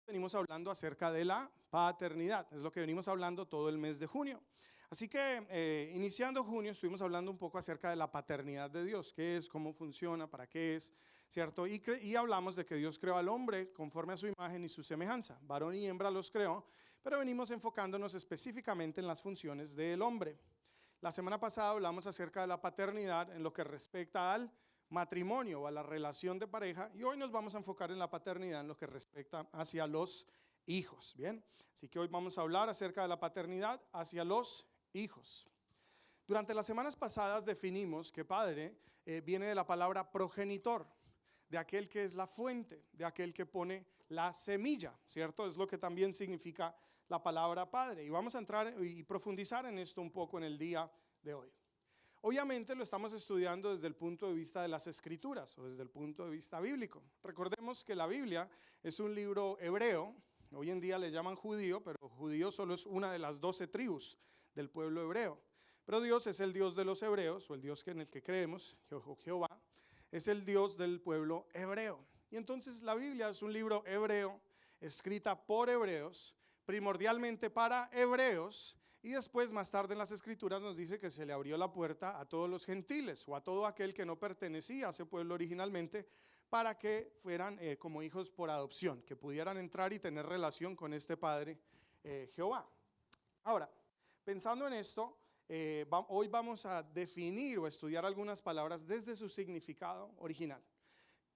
Venimos hablando acerca de la paternidad, es lo que venimos hablando todo el mes de junio. Así que iniciando junio estuvimos hablando un poco acerca de la paternidad de Dios, qué es, cómo funciona, para qué es, ¿cierto? Y hablamos de que Dios creó al hombre conforme a su imagen y su semejanza, varón y hembra los creó, pero venimos enfocándonos específicamente en las funciones del hombre. La semana pasada hablamos acerca de la paternidad en lo que respecta al matrimonio o a la relación de pareja, y hoy nos vamos a enfocar en la paternidad en lo que respecta hacia los hijos. Bien, así que hoy vamos a hablar acerca de la paternidad hacia los hijos. Durante las semanas pasadas definimos que padre viene de la palabra progenitor, de aquel que es la fuente, de aquel que pone la semilla, ¿cierto? Es lo que también significa la palabra padre, y vamos a entrar y profundizar en esto un poco en el día de hoy. Obviamente lo estamos estudiando desde el punto de vista de las escrituras o desde el punto de vista bíblico. Recordemos que la Biblia es un libro hebreo, hoy en día le llaman judío, pero judío solo es una de las 12 tribus del pueblo hebreo. Pero Dios es el Dios de los hebreos, o el Dios en el que creemos, Jehová, es el Dios del pueblo hebreo. Y entonces la Biblia es un libro hebreo, escrita por hebreos, primordialmente para hebreos, y después más tarde en las escrituras nos dice que se le abrió la puerta a todos los gentiles o a todo aquel que no pertenecía a ese pueblo originalmente, para que fueran como hijos por adopción, que pudieran entrar y tener relación con este Padre Jehová. Ahora, pensando en esto, hoy vamos a definir o estudiar algunas palabras desde su significado original.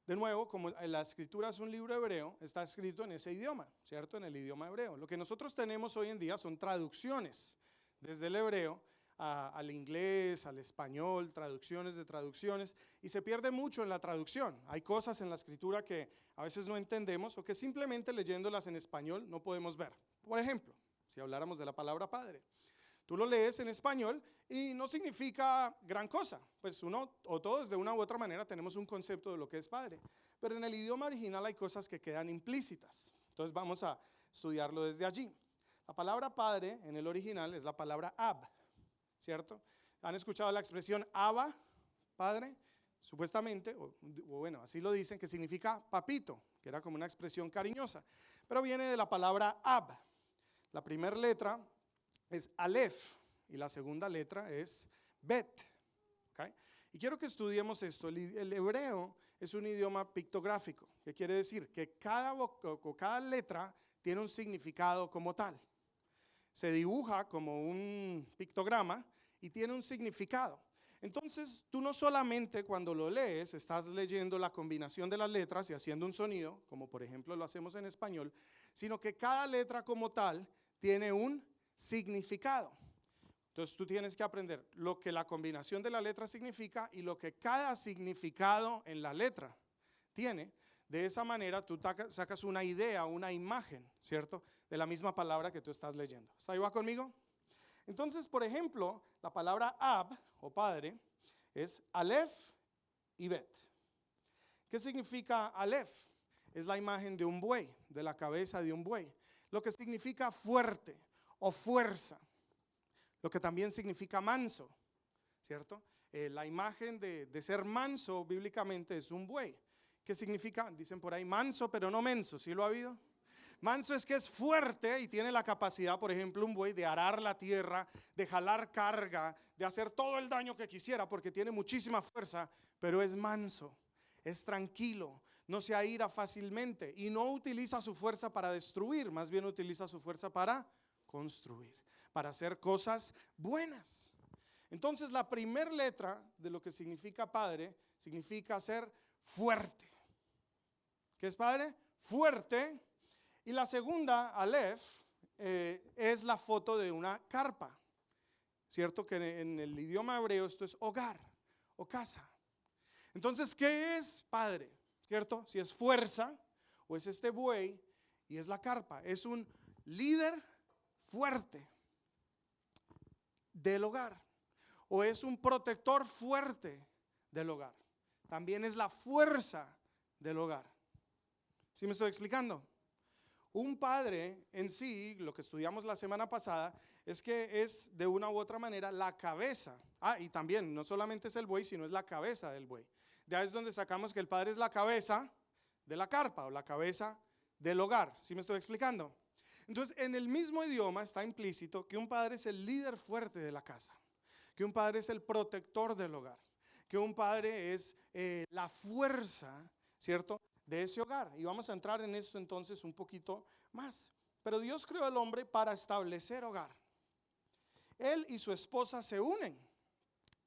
De nuevo, como la escritura es un libro hebreo, está escrito en ese idioma, ¿cierto? En el idioma hebreo. Lo que nosotros tenemos hoy en día son traducciones desde el hebreo al inglés, al español, traducciones de traducciones, y se pierde mucho en la traducción. Hay cosas en la escritura que a veces no entendemos o que simplemente leyéndolas en español no podemos ver. Por ejemplo, si habláramos de la palabra padre. Tú lo lees en español y no significa gran cosa, pues uno o todos de una u otra manera tenemos un concepto de lo que es padre, pero en el idioma original hay cosas que quedan implícitas, entonces vamos a estudiarlo desde allí. La palabra padre en el original es la palabra ab, ¿cierto? ¿Han escuchado la expresión Abba, padre? Supuestamente, o bueno, así lo dicen, que significa papito, que era como una expresión cariñosa, pero viene de la palabra ab. La primera letra es Aleph y la segunda letra es Bet, ¿okay? Y quiero que estudiemos esto. El hebreo es un idioma pictográfico, que quiere decir que cada letra tiene un significado como tal. Se dibuja como un pictograma y tiene un significado. Entonces, tú no solamente cuando lo lees estás leyendo la combinación de las letras y haciendo un sonido, como por ejemplo lo hacemos en español, sino que cada letra como tal tiene un significado. Entonces tú tienes que aprender lo que la combinación de la letra significa y lo que cada significado en la letra tiene. De esa manera tú sacas una idea, una imagen, ¿cierto? De la misma palabra que tú estás leyendo. ¿Está ahí va conmigo? Entonces, por ejemplo, la palabra ab o padre es Aleph y Bet. ¿Qué significa Aleph? Es la imagen de un buey, de la cabeza de un buey, lo que significa fuerte o fuerza, lo que también significa manso, ¿cierto? La imagen de ser manso bíblicamente es un buey. ¿Qué significa? Dicen por ahí manso pero no menso, ¿sí lo ha habido? Manso es que es fuerte y tiene la capacidad, por ejemplo, un buey de arar la tierra, de jalar carga, de hacer todo el daño que quisiera porque tiene muchísima fuerza, pero es manso, es tranquilo, no se aira fácilmente y no utiliza su fuerza para destruir, más bien utiliza su fuerza para construir, para hacer cosas buenas. Entonces la primera letra de lo que significa padre significa ser fuerte. ¿Qué es padre? Fuerte. Y la segunda, Aleph, es la foto de una carpa, ¿cierto? Que en el idioma hebreo esto es hogar o casa. Entonces, ¿qué es padre? ¿Cierto? Si es fuerza o es este buey y es la carpa, es un líder fuerte del hogar o es un protector fuerte del hogar. También es la fuerza del hogar. ¿Sí me estoy explicando? Un padre en sí, lo que estudiamos la semana pasada, es que es de una u otra manera la cabeza. Y también no solamente es el buey, sino es la cabeza del buey. De ahí es donde sacamos que el padre es la cabeza de la carpa o la cabeza del hogar. ¿Sí me estoy explicando? Entonces, en el mismo idioma está implícito que un padre es el líder fuerte de la casa, que un padre es el protector del hogar, que un padre es la fuerza, ¿cierto?, de ese hogar. Y vamos a entrar en esto entonces un poquito más. Pero Dios creó al hombre para establecer hogar. Él y su esposa se unen,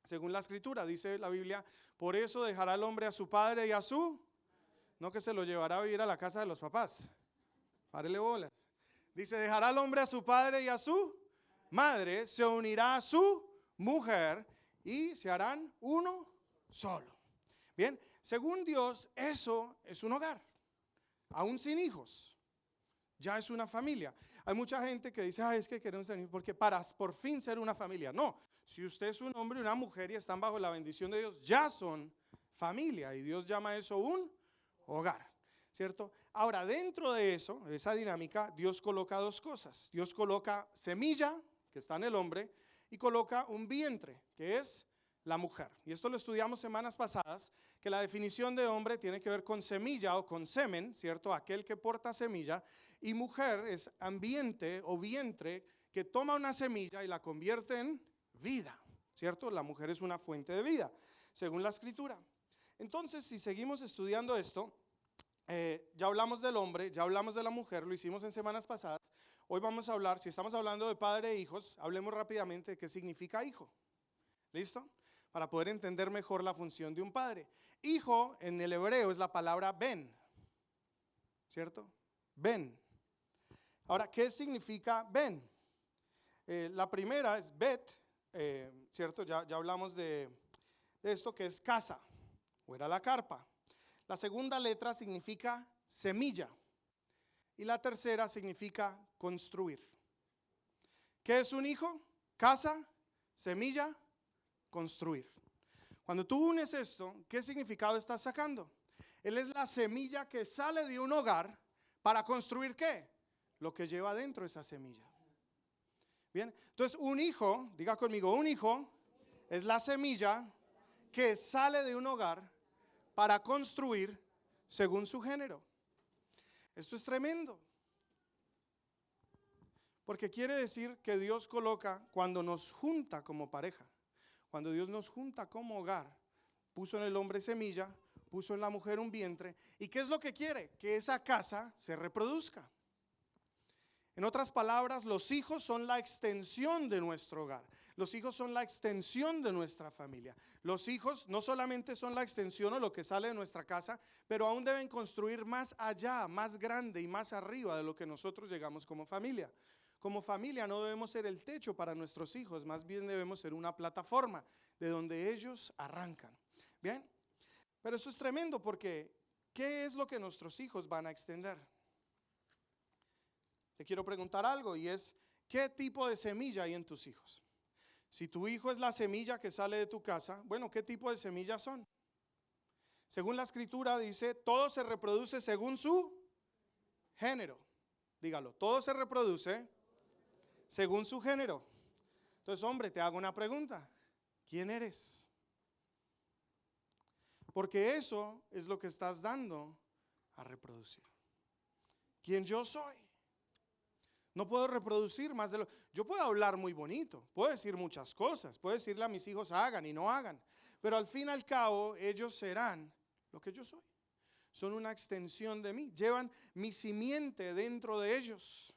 según la escritura, dice la Biblia, por eso dejará el hombre a su padre y a su, no que se lo llevará a vivir a la casa de los papás, párele bolas. Dice, dejará el hombre a su padre y a su madre, se unirá a su mujer y se harán uno solo. Bien, según Dios, eso es un hogar, aún sin hijos, ya es una familia. Hay mucha gente que dice, es que queremos tener, porque para por fin ser una familia. No, si usted es un hombre y una mujer y están bajo la bendición de Dios, ya son familia y Dios llama eso un hogar, ¿cierto? Ahora, dentro de eso, de esa dinámica, Dios coloca dos cosas. Dios coloca semilla, que está en el hombre, y coloca un vientre, que es la mujer. Y esto lo estudiamos semanas pasadas, que la definición de hombre tiene que ver con semilla o con semen, ¿cierto? Aquel que porta semilla, y mujer es ambiente o vientre que toma una semilla y la convierte en vida, ¿cierto? La mujer es una fuente de vida, según la escritura. Entonces, si seguimos estudiando esto, ya hablamos del hombre, ya hablamos de la mujer, lo hicimos en semanas pasadas. Hoy vamos a hablar, si estamos hablando de padre e hijos, hablemos rápidamente de qué significa hijo. ¿Listo? Para poder entender mejor la función de un padre. Hijo en el hebreo es la palabra ben, ¿cierto? Ben. Ahora, ¿qué significa ben? La primera es bet, ¿cierto? Ya hablamos de esto que es casa, o era la carpa. La segunda letra significa semilla y la tercera significa construir. ¿Qué es un hijo? Casa, semilla, construir. Cuando tú unes esto, ¿qué significado estás sacando? Él es la semilla que sale de un hogar para construir ¿qué? Lo que lleva dentro esa semilla. Bien, entonces un hijo, diga conmigo, un hijo es la semilla que sale de un hogar para construir según su género. Esto es tremendo, porque quiere decir que Dios coloca, cuando nos junta como pareja, cuando Dios nos junta como hogar, puso en el hombre semilla, puso en la mujer un vientre, ¿y qué es lo que quiere? Que esa casa se reproduzca. En otras palabras, los hijos son la extensión de nuestro hogar. Los hijos son la extensión de nuestra familia. Los hijos no solamente son la extensión o lo que sale de nuestra casa, pero aún deben construir más allá, más grande y más arriba de lo que nosotros llegamos como familia. Como familia no debemos ser el techo para nuestros hijos, más bien debemos ser una plataforma de donde ellos arrancan. Bien, pero esto es tremendo porque ¿qué es lo que nuestros hijos van a extender? Te quiero preguntar algo y es, ¿qué tipo de semilla hay en tus hijos? Si tu hijo es la semilla que sale de tu casa, bueno, ¿qué tipo de semillas son? Según la escritura dice, todo se reproduce según su género. Dígalo, todo se reproduce según su género. Entonces, hombre, te hago una pregunta. ¿Quién eres? Porque eso es lo que estás dando a reproducir. ¿Quién yo soy? No puedo reproducir más de lo. Yo puedo hablar muy bonito, puedo decir muchas cosas, puedo decirle a mis hijos hagan y no hagan, pero al fin y al cabo ellos serán lo que yo soy. Son una extensión de mí, llevan mi simiente dentro de ellos.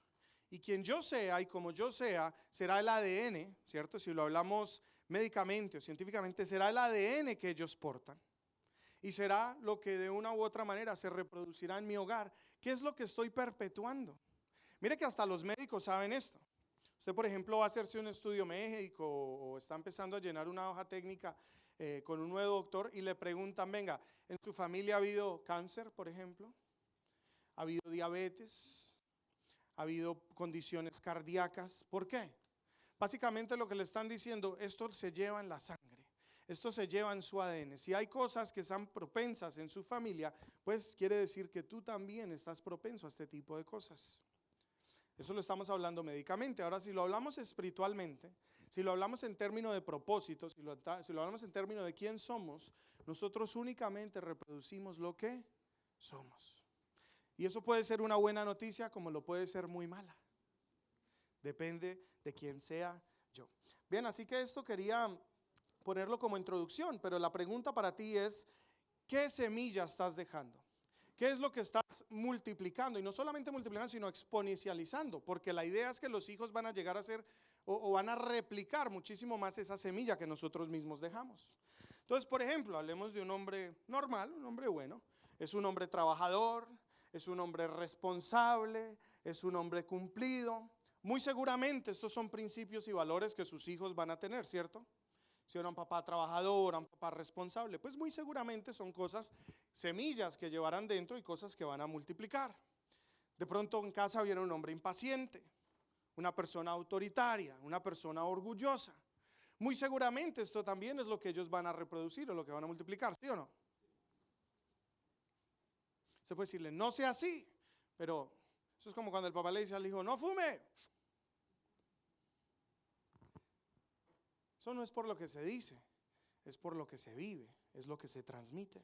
Y quien yo sea y como yo sea, será el ADN, ¿cierto? Si lo hablamos médicamente o científicamente, será el ADN que ellos portan. Y será lo que de una u otra manera se reproducirá en mi hogar. ¿Qué es lo que estoy perpetuando? Mire que hasta los médicos saben esto. Usted, por ejemplo, va a hacerse un estudio médico o está empezando a llenar una hoja técnica con un nuevo doctor y le preguntan, venga, ¿en su familia ha habido cáncer, por ejemplo? ¿Ha habido diabetes? ¿Ha habido condiciones cardíacas? ¿Por qué? Básicamente lo que le están diciendo, esto se lleva en la sangre, esto se lleva en su ADN. Si hay cosas que están propensas en su familia, pues quiere decir que tú también estás propenso a este tipo de cosas. Eso lo estamos hablando médicamente. Ahora, si lo hablamos espiritualmente, si lo hablamos en términos de propósito, si lo hablamos en términos de quién somos, nosotros únicamente reproducimos lo que somos. Y eso puede ser una buena noticia como lo puede ser muy mala. Depende de quién sea yo. Bien, así que esto quería ponerlo como introducción, pero la pregunta para ti es, ¿qué semilla estás dejando? ¿Qué es lo que estás multiplicando? Y no solamente multiplicando, sino exponencializando, porque la idea es que los hijos van a llegar a ser o van a replicar muchísimo más esa semilla que nosotros mismos dejamos. Entonces, por ejemplo, hablemos de un hombre normal, un hombre bueno. Es un hombre trabajador, es un hombre responsable, es un hombre cumplido. Muy seguramente estos son principios y valores que sus hijos van a tener, ¿cierto? Si era un papá trabajador, un papá responsable, pues muy seguramente son cosas, semillas que llevarán dentro y cosas que van a multiplicar. De pronto en casa viene un hombre impaciente, una persona autoritaria, una persona orgullosa. Muy seguramente esto también es lo que ellos van a reproducir o lo que van a multiplicar, ¿sí o no? Usted puede decirle, no sea así, pero eso es como cuando el papá le dice al hijo, no fume. Eso no es por lo que se dice, es por lo que se vive, es lo que se transmite.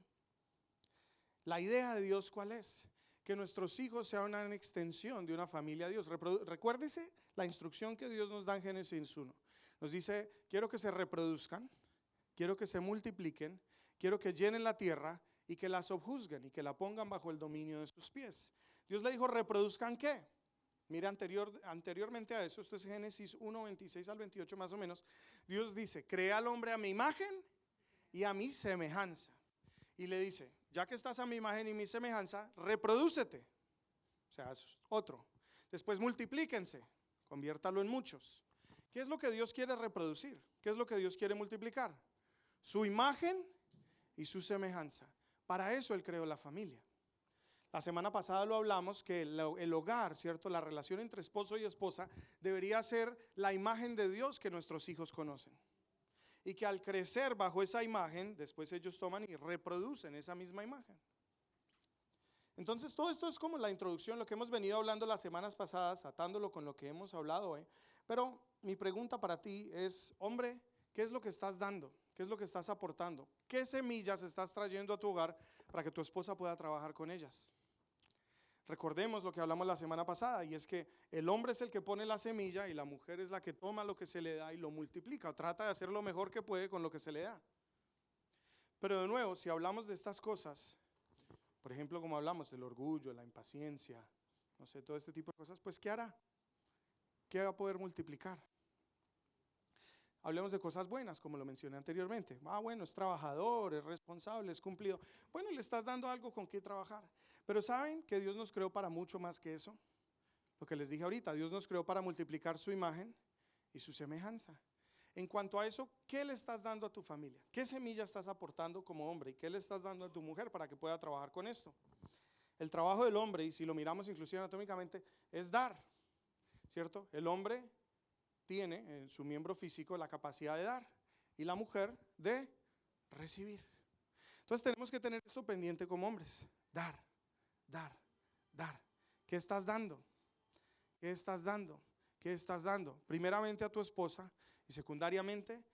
La idea de Dios, ¿cuál es? Que nuestros hijos sean una extensión de una familia de Dios. Recuérdese la instrucción que Dios nos da en Génesis 1. Nos dice, quiero que se reproduzcan, quiero que se multipliquen, quiero que llenen la tierra y que la sojuzguen y que la pongan bajo el dominio de sus pies. Dios le dijo, ¿reproduzcan qué? Mira, anteriormente a eso, esto es Génesis 1, 26 al 28 más o menos, Dios dice, crea al hombre a mi imagen y a mi semejanza. Y le dice, ya que estás a mi imagen y mi semejanza, reprodúcete. O sea, eso es otro. Después multiplíquense, conviértalo en muchos. ¿Qué es lo que Dios quiere reproducir? ¿Qué es lo que Dios quiere multiplicar? Su imagen y su semejanza. Para eso Él creó la familia. La semana pasada lo hablamos que el hogar, ¿cierto? La relación entre esposo y esposa debería ser la imagen de Dios que nuestros hijos conocen. Y que al crecer bajo esa imagen, después ellos toman y reproducen esa misma imagen. Entonces todo esto es como la introducción, lo que hemos venido hablando las semanas pasadas, atándolo con lo que hemos hablado hoy. Pero mi pregunta para ti es, hombre, ¿qué es lo que estás dando? ¿Qué es lo que estás aportando? ¿Qué semillas estás trayendo a tu hogar para que tu esposa pueda trabajar con ellas? Recordemos lo que hablamos la semana pasada, y es que el hombre es el que pone la semilla y la mujer es la que toma lo que se le da y lo multiplica, o trata de hacer lo mejor que puede con lo que se le da. Pero de nuevo, si hablamos de estas cosas, por ejemplo, como hablamos del orgullo, la impaciencia, no sé, todo este tipo de cosas, pues ¿qué hará? ¿Qué va a poder multiplicar? Hablemos de cosas buenas, como lo mencioné anteriormente. Bueno, es trabajador, es responsable, es cumplido. Bueno, le estás dando algo con qué trabajar. Pero ¿saben que Dios nos creó para mucho más que eso? Lo que les dije ahorita, Dios nos creó para multiplicar su imagen y su semejanza. En cuanto a eso, ¿qué le estás dando a tu familia? ¿Qué semilla estás aportando como hombre? ¿Y qué le estás dando a tu mujer para que pueda trabajar con esto? El trabajo del hombre, y si lo miramos inclusive anatómicamente, es dar, ¿cierto? El hombre tiene en su miembro físico la capacidad de dar y la mujer de recibir. Entonces tenemos que tener esto pendiente como hombres, dar, dar, dar. ¿Qué estás dando? ¿Qué estás dando? ¿Qué estás dando? Primeramente a tu esposa y secundariamente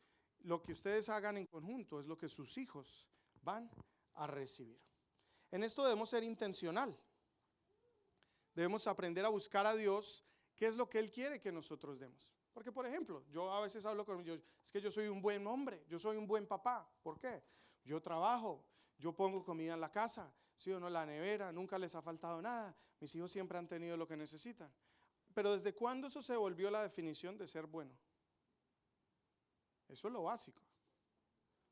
lo que ustedes hagan en conjunto es lo que sus hijos van a recibir. En esto debemos ser intencional. Debemos aprender a buscar a Dios, qué es lo que Él quiere que nosotros demos. Porque, por ejemplo, yo a veces hablo con ellos, es que yo soy un buen hombre, yo soy un buen papá. ¿Por qué? Yo trabajo, yo pongo comida en la casa, sí o no, en la nevera, nunca les ha faltado nada. Mis hijos siempre han tenido lo que necesitan. Pero ¿desde cuándo eso se volvió la definición de ser bueno? Eso es lo básico,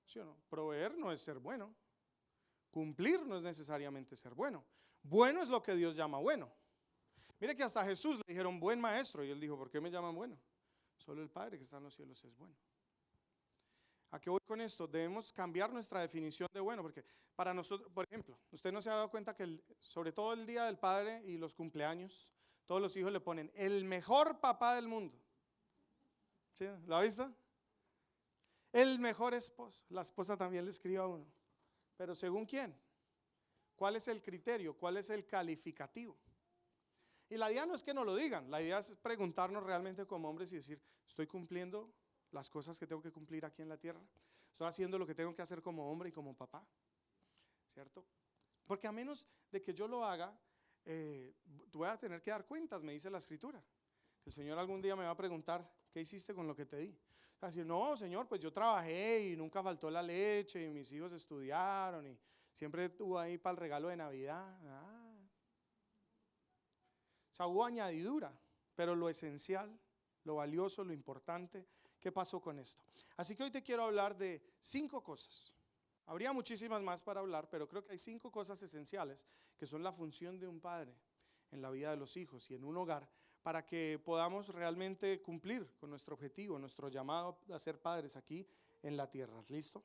¿sí o no? Proveer no es ser bueno. Cumplir no es necesariamente ser bueno. Bueno es lo que Dios llama bueno. Mire que hasta a Jesús le dijeron buen maestro y Él dijo, ¿por qué me llaman bueno? Solo el Padre que está en los cielos es bueno. ¿A qué voy con esto? Debemos cambiar nuestra definición de bueno, porque para nosotros, por ejemplo, usted no se ha dado cuenta que sobre todo el Día del Padre y los cumpleaños, todos los hijos le ponen el mejor papá del mundo. ¿Sí? ¿Lo ha visto? El mejor esposo. La esposa también le escribe a uno. Pero ¿según quién? ¿Cuál es el criterio? ¿Cuál es el calificativo? Y la idea no es que nos lo digan, la idea es preguntarnos realmente como hombres y decir, ¿estoy cumpliendo las cosas que tengo que cumplir aquí en la tierra? ¿Estoy haciendo lo que tengo que hacer como hombre y como papá? ¿Cierto? Porque a menos de que yo lo haga, tú vas a tener que dar cuentas, me dice la Escritura. Que el Señor algún día me va a preguntar, ¿qué hiciste con lo que te di? Así, no, Señor, pues yo trabajé y nunca faltó la leche y mis hijos estudiaron y siempre tuve ahí para el regalo de Navidad. O sea, hubo añadidura, pero lo esencial, lo valioso, lo importante, ¿qué pasó con esto? Así que hoy te quiero hablar de 5 cosas. Habría muchísimas más para hablar, pero creo que hay 5 cosas esenciales que son la función de un padre en la vida de los hijos y en un hogar para que podamos realmente cumplir con nuestro objetivo, nuestro llamado a ser padres aquí en la tierra. ¿Listo?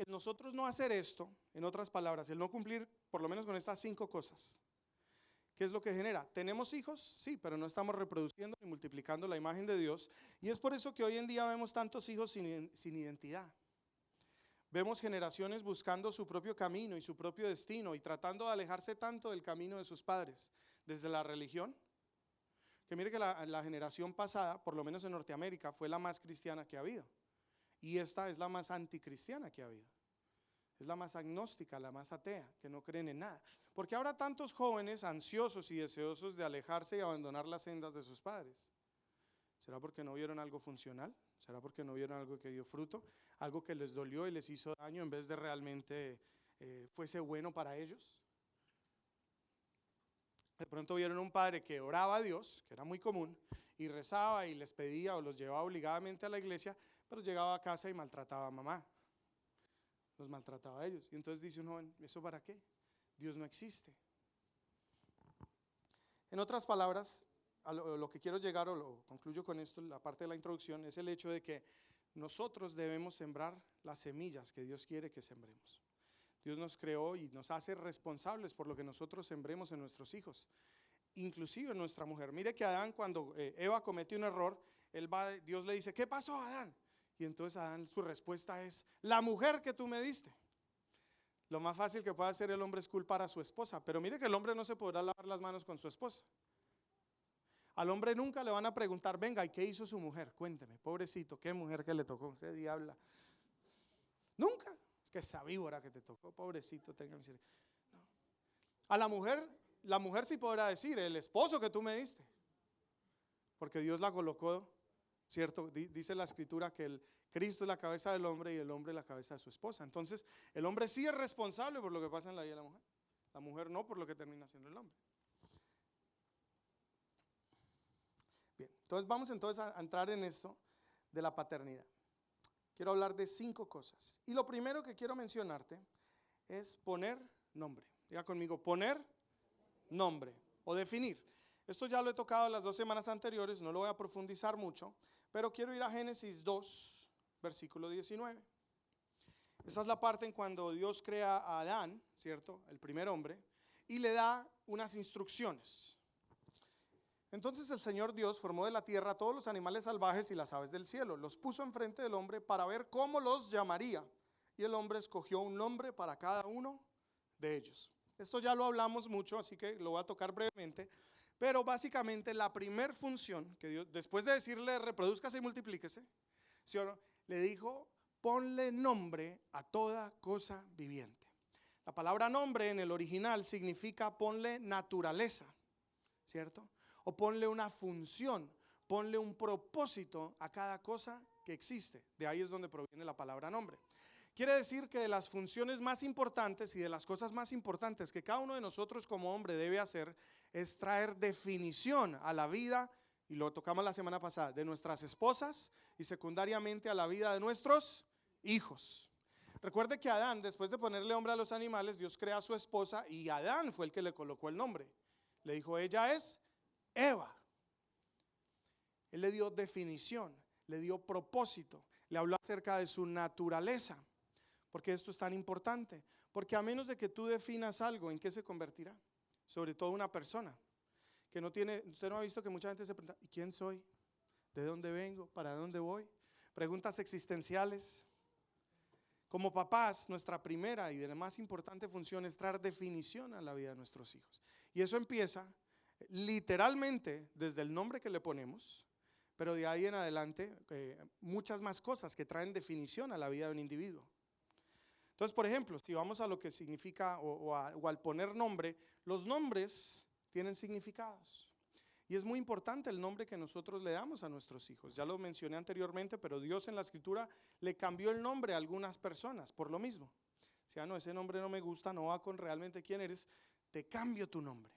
Nosotros no hacer esto, en otras palabras, el no cumplir por lo menos con estas 5 cosas. ¿Qué es lo que genera? ¿Tenemos hijos? Sí, pero no estamos reproduciendo ni multiplicando la imagen de Dios. Y es por eso que hoy en día vemos tantos hijos sin identidad. Vemos generaciones buscando su propio camino y su propio destino y tratando de alejarse tanto del camino de sus padres, desde la religión, que mire que la generación pasada, por lo menos en Norteamérica, fue la más cristiana que ha habido. Y esta es la más anticristiana que ha habido. Es la más agnóstica, la más atea, que no creen en nada. Porque ahora tantos jóvenes ansiosos y deseosos de alejarse y abandonar las sendas de sus padres. ¿Será porque no vieron algo funcional? ¿Será porque no vieron algo que dio fruto? Algo que les dolió y les hizo daño en vez de realmente fuese bueno para ellos. De pronto vieron un padre que oraba a Dios, que era muy común, y rezaba y les pedía o los llevaba obligadamente a la iglesia, pero llegaba a casa y maltrataba a mamá. Los maltrataba a ellos. Y entonces dice un joven, ¿eso para qué? Dios no existe. En otras palabras, a lo que quiero llegar, o lo concluyo con esto, la parte de la introducción, es el hecho de que nosotros debemos sembrar las semillas que Dios quiere que sembremos. Dios nos creó y nos hace responsables por lo que nosotros sembremos en nuestros hijos, inclusive en nuestra mujer. Mire que Adán, cuando Eva comete un error, Dios le dice, ¿qué pasó, Adán? Y entonces Adán, su respuesta es, la mujer que tú me diste. Lo más fácil que puede hacer el hombre es culpar a su esposa, pero mire que el hombre no se podrá lavar las manos con su esposa. Al hombre nunca le van a preguntar, venga, ¿y qué hizo su mujer? Cuénteme, pobrecito, ¿qué mujer que le tocó? Usted diabla. Nunca. Es que esa víbora que te tocó, pobrecito, tenga misericordia. No. A la mujer sí podrá decir, el esposo que tú me diste. Porque Dios la colocó, ¿cierto? Dice la Escritura que el Cristo es la cabeza del hombre y el hombre es la cabeza de su esposa. Entonces, el hombre sí es responsable por lo que pasa en la vida de la mujer. La mujer no, por lo que termina siendo el hombre. Bien, entonces vamos a entrar en esto de la paternidad. Quiero hablar de 5 cosas. Y lo primero que quiero mencionarte es poner nombre. Diga conmigo, poner nombre o definir. Esto ya lo he tocado las 2 semanas anteriores, no lo voy a profundizar mucho, pero quiero ir a Génesis 2, versículo 19. Esa es la parte en cuando Dios crea a Adán, ¿cierto? El primer hombre, y le da unas instrucciones. Entonces el Señor Dios formó de la tierra todos los animales salvajes y las aves del cielo. Los puso enfrente del hombre para ver cómo los llamaría. Y el hombre escogió un nombre para cada uno de ellos. Esto ya lo hablamos mucho, así que lo voy a tocar brevemente. Pero básicamente la primer función que Dios, después de decirle reprodúzcase y multiplíquese, ¿sí o no?, le dijo, ponle nombre a toda cosa viviente. La palabra nombre en el original significa ponle naturaleza, ¿cierto? O ponle una función, ponle un propósito a cada cosa que existe. De ahí es donde proviene la palabra nombre. Quiere decir que de las funciones más importantes y de las cosas más importantes que cada uno de nosotros como hombre debe hacer es traer definición a la vida, y lo tocamos la semana pasada, de nuestras esposas y secundariamente a la vida de nuestros hijos. Recuerde que Adán, después de ponerle nombre a los animales, Dios crea a su esposa y Adán fue el que le colocó el nombre. Le dijo, ella es Eva. Él le dio definición, le dio propósito, le habló acerca de su naturaleza. Porque esto es tan importante, porque a menos de que tú definas algo, ¿en qué se convertirá? Sobre todo una persona que no tiene, usted no ha visto que mucha gente se pregunta, ¿y quién soy? ¿De dónde vengo? ¿Para dónde voy? Preguntas existenciales. Como papás, nuestra primera y de la más importante función es traer definición a la vida de nuestros hijos. Y eso empieza literalmente desde el nombre que le ponemos, pero de ahí en adelante muchas más cosas que traen definición a la vida de un individuo. Entonces, por ejemplo, si vamos a lo que significa o al poner nombre, los nombres tienen significados. Y es muy importante el nombre que nosotros le damos a nuestros hijos. Ya lo mencioné anteriormente, pero Dios en la Escritura le cambió el nombre a algunas personas por lo mismo. O sea, no, ese nombre no me gusta, no va con realmente quién eres, te cambio tu nombre.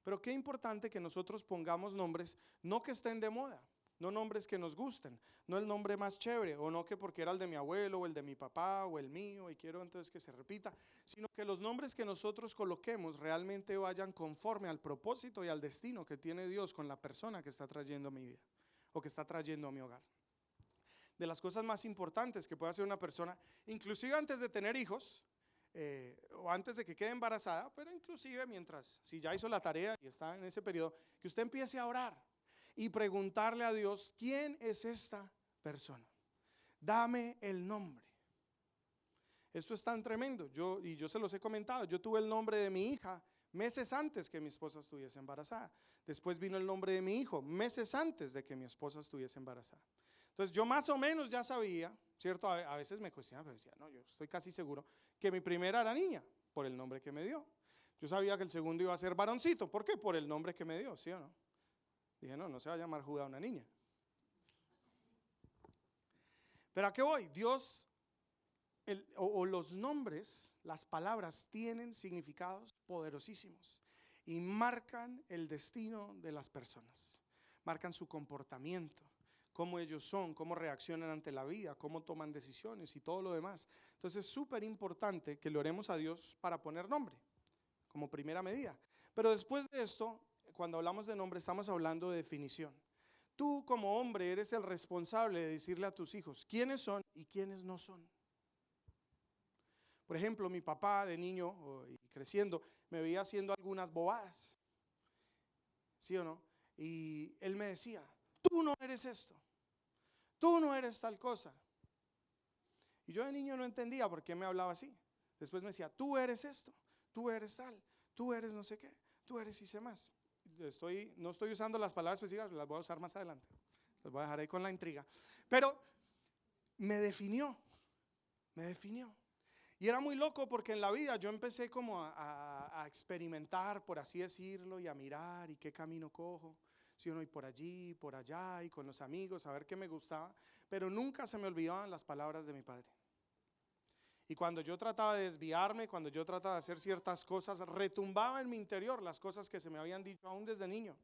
Pero qué importante que nosotros pongamos nombres, no que estén de moda, no nombres que nos gusten, no el nombre más chévere, o no que porque era el de mi abuelo, o el de mi papá, o el mío, y quiero entonces que se repita, sino que los nombres que nosotros coloquemos realmente vayan conforme al propósito y al destino que tiene Dios con la persona que está trayendo a mi vida, o que está trayendo a mi hogar. De las cosas más importantes que puede hacer una persona, inclusive antes de tener hijos, o antes de que quede embarazada, pero inclusive mientras, si ya hizo la tarea y está en ese periodo, que usted empiece a orar y preguntarle a Dios, ¿quién es esta persona? Dame el nombre. Esto es tan tremendo, yo se los he comentado, yo tuve el nombre de mi hija meses antes que mi esposa estuviese embarazada. Después vino el nombre de mi hijo meses antes de que mi esposa estuviese embarazada. Entonces yo más o menos ya sabía, ¿cierto? A veces me cuestionaba, pero decía, no, yo estoy casi seguro que mi primera era niña, por el nombre que me dio. Yo sabía que el segundo iba a ser varoncito, ¿por qué? Por el nombre que me dio, ¿sí o no? Dije, no, no se va a llamar Judá una niña. Pero ¿a qué voy? Dios, o los nombres, las palabras tienen significados poderosísimos y marcan el destino de las personas, marcan su comportamiento, cómo ellos son, cómo reaccionan ante la vida, cómo toman decisiones y todo lo demás. Entonces es súper importante que le oremos a Dios para poner nombre, como primera medida. Pero después de esto, cuando hablamos de nombre, estamos hablando de definición. Tú como hombre eres el responsable de decirle a tus hijos quiénes son y quiénes no son. Por ejemplo, mi papá de niño y creciendo me veía haciendo algunas bobadas, ¿sí o no? Y él me decía, tú no eres esto, tú no eres tal cosa. Y yo de niño no entendía por qué me hablaba así. Después me decía, tú eres esto, tú eres tal, tú eres no sé qué, tú eres y sé más. No estoy usando las palabras específicas, las voy a usar más adelante. Las voy a dejar ahí con la intriga. Pero me definió. Y era muy loco porque en la vida yo empecé como a experimentar, por así decirlo, y a mirar y qué camino cojo. Si uno y por allí, por allá, y con los amigos, a ver qué me gustaba. Pero nunca se me olvidaban las palabras de mi padre. Y cuando yo trataba de desviarme, cuando yo trataba de hacer ciertas cosas, retumbaba en mi interior las cosas que se me habían dicho aún desde niño.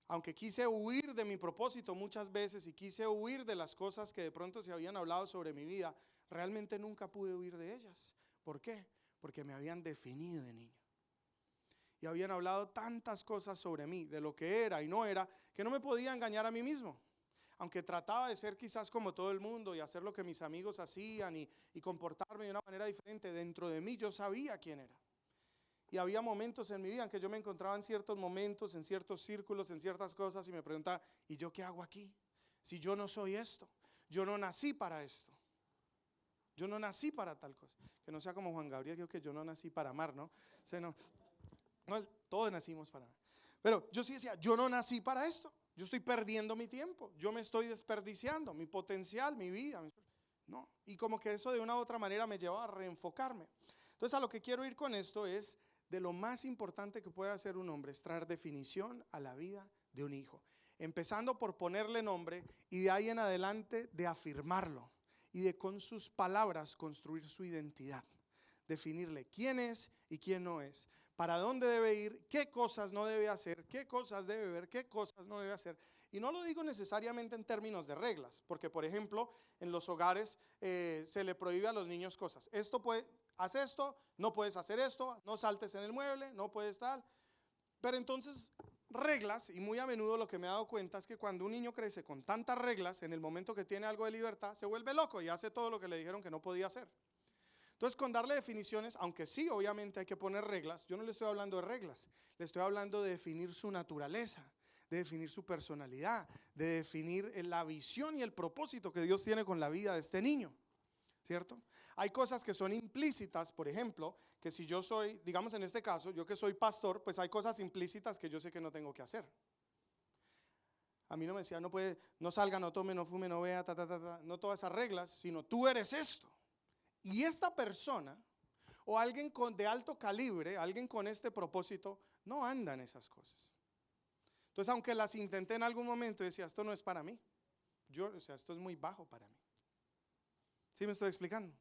Aunque quise huir de mi propósito muchas veces y quise huir de las cosas que de pronto se habían hablado sobre mi vida, realmente nunca pude huir de ellas. ¿Por qué? Porque me habían definido de niño. Y habían hablado tantas cosas sobre mí, de lo que era y no era, que no me podía engañar a mí mismo. Aunque trataba de ser quizás como todo el mundo y hacer lo que mis amigos hacían y comportarme de una manera diferente, dentro de mí yo sabía quién era. Y había momentos en mi vida en que yo me encontraba en ciertos momentos, en ciertos círculos, en ciertas cosas y me preguntaba, ¿y yo qué hago aquí? Si yo no soy esto, yo no nací para esto, yo no nací para tal cosa. Que no sea como Juan Gabriel, que yo no nací para amar, ¿no? O sea, no, todos nacimos para amar. Pero yo sí decía, yo no nací para esto. Yo estoy perdiendo mi tiempo, yo me estoy desperdiciando, mi potencial, mi vida. No, y como que eso de una u otra manera me llevaba a reenfocarme. Entonces a lo que quiero ir con esto es de lo más importante que puede hacer un hombre, es traer definición a la vida de un hijo. Empezando por ponerle nombre y de ahí en adelante de afirmarlo y de con sus palabras construir su identidad. Definirle quién es y quién no es, para dónde debe ir, qué cosas no debe hacer, qué cosas debe ver, qué cosas no debe hacer. Y no lo digo necesariamente en términos de reglas, porque por ejemplo en los hogares se le prohíbe a los niños cosas. Haz esto, no puedes hacer esto, no saltes en el mueble, no puedes tal. Pero entonces reglas, y muy a menudo lo que me he dado cuenta es que cuando un niño crece con tantas reglas, en el momento que tiene algo de libertad, se vuelve loco y hace todo lo que le dijeron que no podía hacer. Entonces, con darle definiciones, aunque sí, obviamente hay que poner reglas, yo no le estoy hablando de reglas, le estoy hablando de definir su naturaleza, de definir su personalidad, de definir la visión y el propósito que Dios tiene con la vida de este niño, ¿cierto? Hay cosas que son implícitas, por ejemplo, que si yo soy, digamos en este caso, yo que soy pastor, pues hay cosas implícitas que yo sé que no tengo que hacer. A mí no me decía, no puede, no salga, no tome, no fume, no vea, no todas esas reglas, sino tú eres esto. Y esta persona, o alguien de alto calibre, alguien con este propósito, no andan esas cosas. Entonces, aunque las intenté en algún momento, decía, esto no es para mí. Esto es muy bajo para mí. ¿Sí me estoy explicando?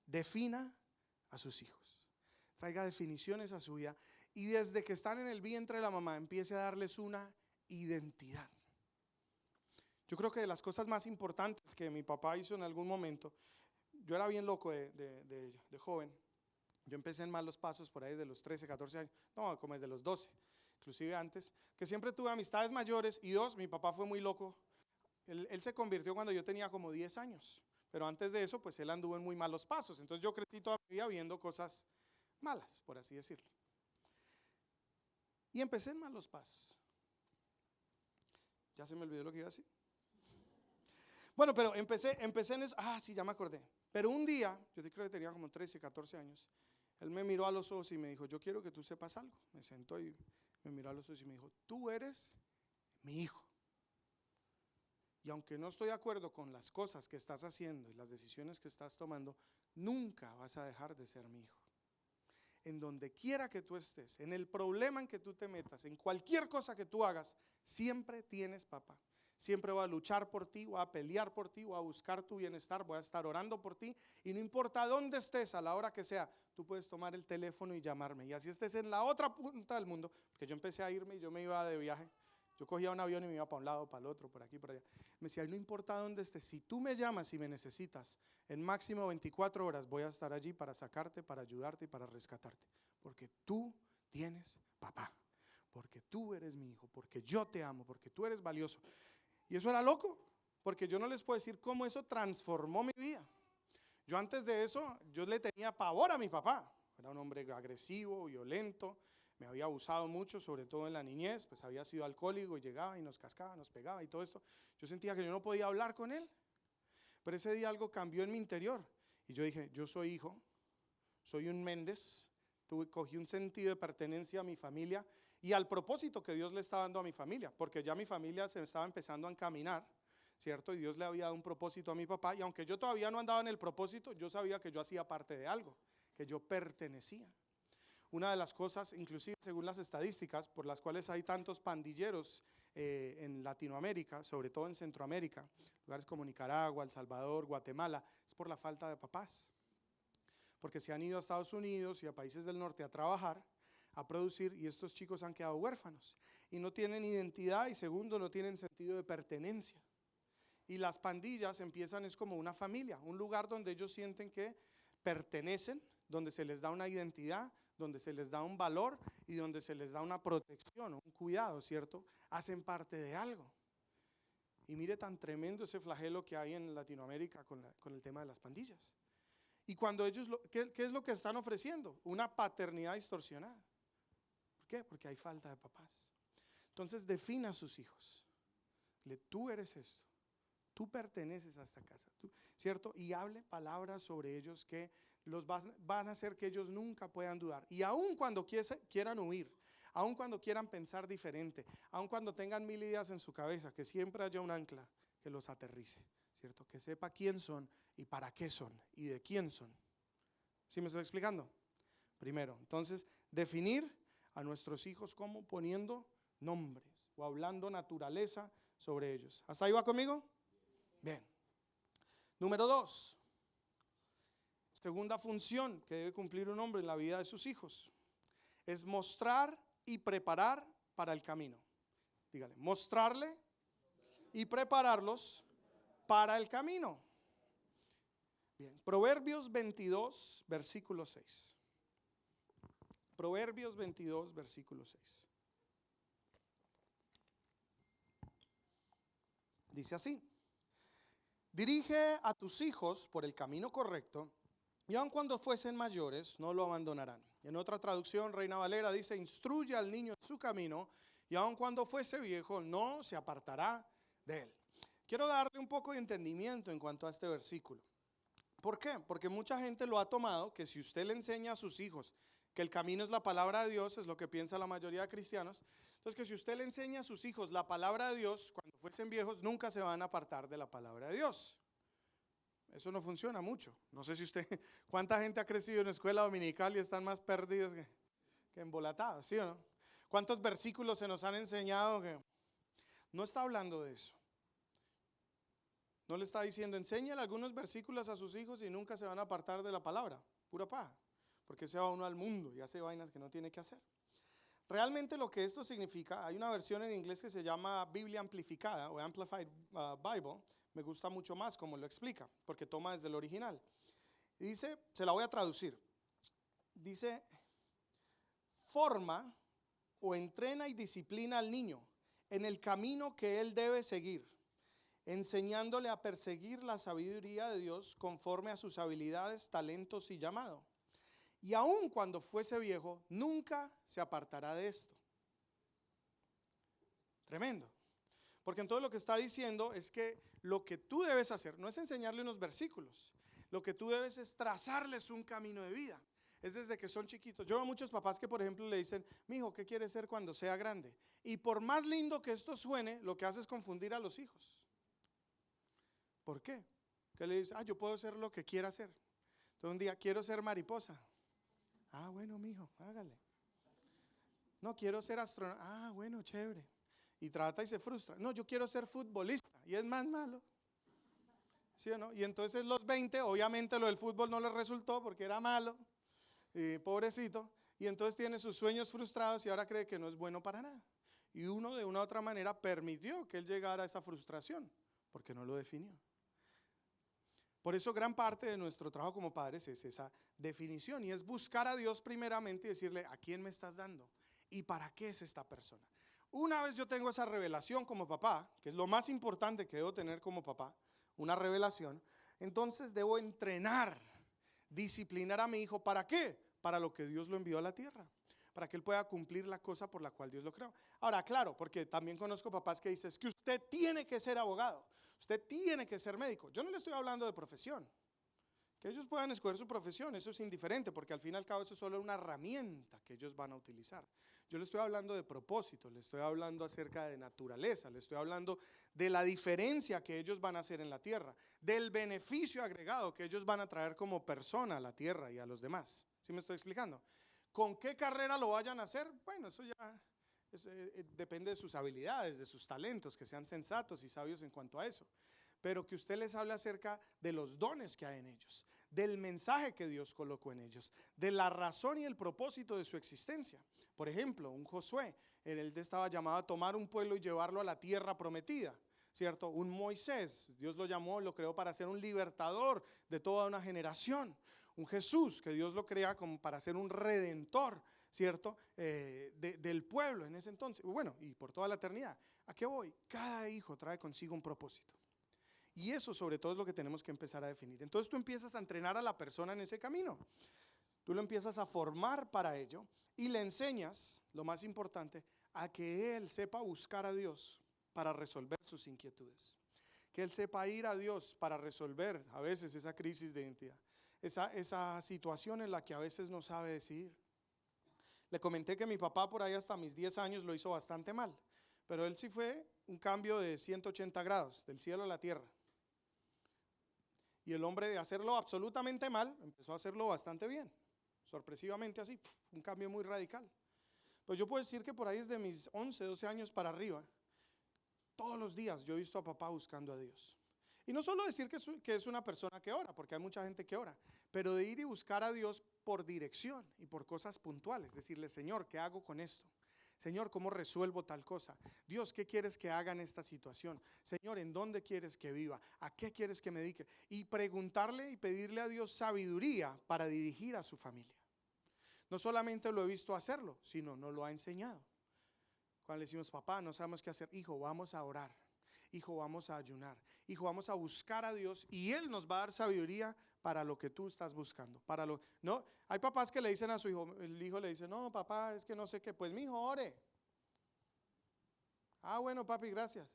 Defina a sus hijos. Traiga definiciones a su vida. Y desde que están en el vientre de la mamá, empiece a darles una identidad. Yo creo que de las cosas más importantes que mi papá hizo en algún momento, yo era bien loco de joven. Yo empecé en malos pasos por ahí de los 13, 14 años, no, como desde los 12, inclusive antes, que siempre tuve amistades mayores. Y dos, mi papá fue muy loco. Él se convirtió cuando yo tenía como 10 años, pero antes de eso, pues él anduvo en muy malos pasos. Entonces yo crecí toda mi vida viendo cosas malas, por así decirlo. Y empecé en malos pasos. Ya se me olvidó lo que iba a decir. Bueno, pero empecé en eso. Sí, ya me acordé. Pero un día, yo creo que tenía como 13, 14 años, él me miró a los ojos y me dijo, yo quiero que tú sepas algo. Me sentó y me miró a los ojos y me dijo, tú eres mi hijo. Y aunque no estoy de acuerdo con las cosas que estás haciendo y las decisiones que estás tomando, nunca vas a dejar de ser mi hijo. En donde quiera que tú estés, en el problema en que tú te metas, en cualquier cosa que tú hagas, siempre tienes papá. Siempre voy a luchar por ti, voy a pelear por ti, voy a buscar tu bienestar, voy a estar orando por ti. Y no importa dónde estés, a la hora que sea, tú puedes tomar el teléfono y llamarme. Y así estés en la otra punta del mundo, porque yo empecé a irme y yo me iba de viaje. Yo cogía un avión y me iba para un lado, para el otro, por aquí, por allá. Me decía, no importa dónde estés, si tú me llamas y me necesitas, en máximo 24 horas voy a estar allí para sacarte, para ayudarte y para rescatarte. Porque tú tienes papá, porque tú eres mi hijo, porque yo te amo, porque tú eres valioso. Y eso era loco, porque yo no les puedo decir cómo eso transformó mi vida. Yo antes de eso, yo le tenía pavor a mi papá. Era un hombre agresivo, violento. Me había abusado mucho, sobre todo en la niñez, pues había sido alcohólico y llegaba y nos cascaba, nos pegaba y todo esto. Yo sentía que yo no podía hablar con él, pero ese día algo cambió en mi interior y yo dije, yo soy hijo, soy un Méndez, cogí un sentido de pertenencia a mi familia y al propósito que Dios le estaba dando a mi familia, porque ya mi familia se estaba empezando a encaminar, ¿cierto? Y Dios le había dado un propósito a mi papá y aunque yo todavía no andaba en el propósito, yo sabía que yo hacía parte de algo, que yo pertenecía. Una de las cosas, inclusive según las estadísticas, por las cuales hay tantos pandilleros en Latinoamérica, sobre todo en Centroamérica, lugares como Nicaragua, El Salvador, Guatemala, es por la falta de papás. Porque se han ido a Estados Unidos y a países del norte a trabajar, a producir, y estos chicos han quedado huérfanos. Y no tienen identidad y segundo, no tienen sentido de pertenencia. Y las pandillas empiezan, es como una familia, un lugar donde ellos sienten que pertenecen, donde se les da una identidad, donde se les da un valor y donde se les da una protección, un cuidado, ¿cierto? Hacen parte de algo. Y mire tan tremendo ese flagelo que hay en Latinoamérica con el tema de las pandillas. Y cuando ellos, ¿qué es lo que están ofreciendo? Una paternidad distorsionada. ¿Por qué? Porque hay falta de papás. Entonces defina a sus hijos. Tú eres esto. Tú perteneces a esta casa, ¿cierto? Y hable palabras sobre ellos que los van a hacer que ellos nunca puedan dudar. Y aun cuando quieran huir, aun cuando quieran pensar diferente, aun cuando tengan mil ideas en su cabeza, que siempre haya un ancla que los aterrice, ¿cierto? Que sepa quién son y para qué son y de quién son. ¿Sí me estoy explicando? Primero, entonces, definir a nuestros hijos como poniendo nombres o hablando naturaleza sobre ellos. ¿Hasta ahí va conmigo? Bien. Número 2. Segunda función que debe cumplir un hombre en la vida de sus hijos es mostrar y preparar para el camino. Dígale, mostrarle y prepararlos para el camino. Bien, Proverbios 22, versículo 6. Proverbios 22, versículo 6. Dice así: dirige a tus hijos por el camino correcto, y aun cuando fuesen mayores, no lo abandonarán. En otra traducción, Reina Valera dice: instruye al niño en su camino, y aun cuando fuese viejo, no se apartará de él. Quiero darle un poco de entendimiento en cuanto a este versículo. ¿Por qué? Porque mucha gente lo ha tomado, que si usted le enseña a sus hijos que el camino es la palabra de Dios, es lo que piensa la mayoría de cristianos, entonces que si usted le enseña a sus hijos la palabra de Dios, cuando fuesen viejos nunca se van a apartar de la palabra de Dios. Eso no funciona mucho. No sé si usted, cuánta gente ha crecido en escuela dominical y están más perdidos que embolatados, ¿sí o no? ¿Cuántos versículos se nos han enseñado que no está hablando de eso? No le está diciendo, enséñale algunos versículos a sus hijos y nunca se van a apartar de la palabra, pura paja, porque se va uno al mundo y hace vainas que no tiene que hacer. Realmente lo que esto significa, hay una versión en inglés que se llama Biblia amplificada o Amplified Bible, me gusta mucho más como lo explica, porque toma desde el original. Y dice, se la voy a traducir, dice, forma o entrena y disciplina al niño en el camino que él debe seguir, enseñándole a perseguir la sabiduría de Dios conforme a sus habilidades, talentos y llamado. Y aun cuando fuese viejo, nunca se apartará de esto. Tremendo. Porque entonces lo que está diciendo es que lo que tú debes hacer no es enseñarle unos versículos. Lo que tú debes es trazarles un camino de vida. Es desde que son chiquitos. Yo veo muchos papás que, por ejemplo, le dicen, mi hijo, ¿qué quiere ser cuando sea grande? Y por más lindo que esto suene, lo que hace es confundir a los hijos. ¿Por qué? Que le dice, yo puedo ser lo que quiera hacer. Entonces un día, quiero ser mariposa. Bueno, mijo, hágale. No, quiero ser astronauta. Bueno, chévere. Y trata y se frustra. No, yo quiero ser futbolista. Y es más malo. ¿Sí o no? Y entonces los 20, obviamente lo del fútbol no le resultó porque era malo. Pobrecito. Y entonces tiene sus sueños frustrados y ahora cree que no es bueno para nada. Y uno de una u otra manera permitió que él llegara a esa frustración porque no lo definió. Por eso gran parte de nuestro trabajo como padres es esa definición y es buscar a Dios primeramente y decirle, ¿a quién me estás dando? ¿Y para qué es esta persona? Una vez yo tengo esa revelación como papá, que es lo más importante que debo tener como papá, una revelación, entonces debo entrenar, disciplinar a mi hijo. ¿Para qué? Para lo que Dios lo envió a la tierra, para que él pueda cumplir la cosa por la cual Dios lo creó. Ahora, claro, porque también conozco papás que dicen, es que usted tiene que ser abogado, usted tiene que ser médico. Yo no le estoy hablando de profesión, que ellos puedan escoger su profesión, eso es indiferente, porque al fin y al cabo eso es solo una herramienta que ellos van a utilizar. Yo le estoy hablando de propósito, le estoy hablando acerca de naturaleza, le estoy hablando de la diferencia que ellos van a hacer en la tierra, del beneficio agregado que ellos van a traer como persona a la tierra y a los demás. ¿Sí me estoy explicando? ¿Con qué carrera lo vayan a hacer? Bueno, eso ya depende de sus habilidades, de sus talentos, que sean sensatos y sabios en cuanto a eso. Pero que usted les hable acerca de los dones que hay en ellos, del mensaje que Dios colocó en ellos, de la razón y el propósito de su existencia. Por ejemplo, un Josué, él estaba llamado a tomar un pueblo y llevarlo a la tierra prometida, ¿cierto? Un Moisés, Dios lo llamó, lo creó para ser un libertador de toda una generación. Un Jesús, que Dios lo crea como para ser un redentor, ¿cierto? Del pueblo en ese entonces. Bueno, y por toda la eternidad. ¿A qué voy? Cada hijo trae consigo un propósito. Y eso sobre todo es lo que tenemos que empezar a definir. Entonces tú empiezas a entrenar a la persona en ese camino. Tú lo empiezas a formar para ello y le enseñas, lo más importante, a que él sepa buscar a Dios para resolver sus inquietudes. Que él sepa ir a Dios para resolver a veces esa crisis de identidad. Esa situación en la que a veces no sabe decidir. Le comenté que mi papá por ahí hasta mis 10 años lo hizo bastante mal, pero él sí fue un cambio de 180 grados, del cielo a la tierra. Y el hombre de hacerlo absolutamente mal, empezó a hacerlo bastante bien, sorpresivamente así, un cambio muy radical. Pues yo puedo decir que por ahí desde mis 11, 12 años para arriba, todos los días yo he visto a papá buscando a Dios. Y no solo decir que es una persona que ora, porque hay mucha gente que ora, pero de ir y buscar a Dios por dirección y por cosas puntuales. Decirle, Señor, ¿qué hago con esto? Señor, ¿cómo resuelvo tal cosa? Dios, ¿qué quieres que haga en esta situación? Señor, ¿en dónde quieres que viva? ¿A qué quieres que me dedique? Y preguntarle y pedirle a Dios sabiduría para dirigir a su familia. No solamente lo he visto hacerlo, sino no lo ha enseñado. Cuando le decimos, papá, no sabemos qué hacer, hijo, vamos a orar. Hijo, vamos a ayunar. Hijo, vamos a buscar a Dios y Él nos va a dar sabiduría para lo que tú estás buscando. ¿No? Hay papás que le dicen a su hijo, el hijo le dice, no, papá, es que no sé qué. Pues mi hijo, ore. Bueno, papi, gracias.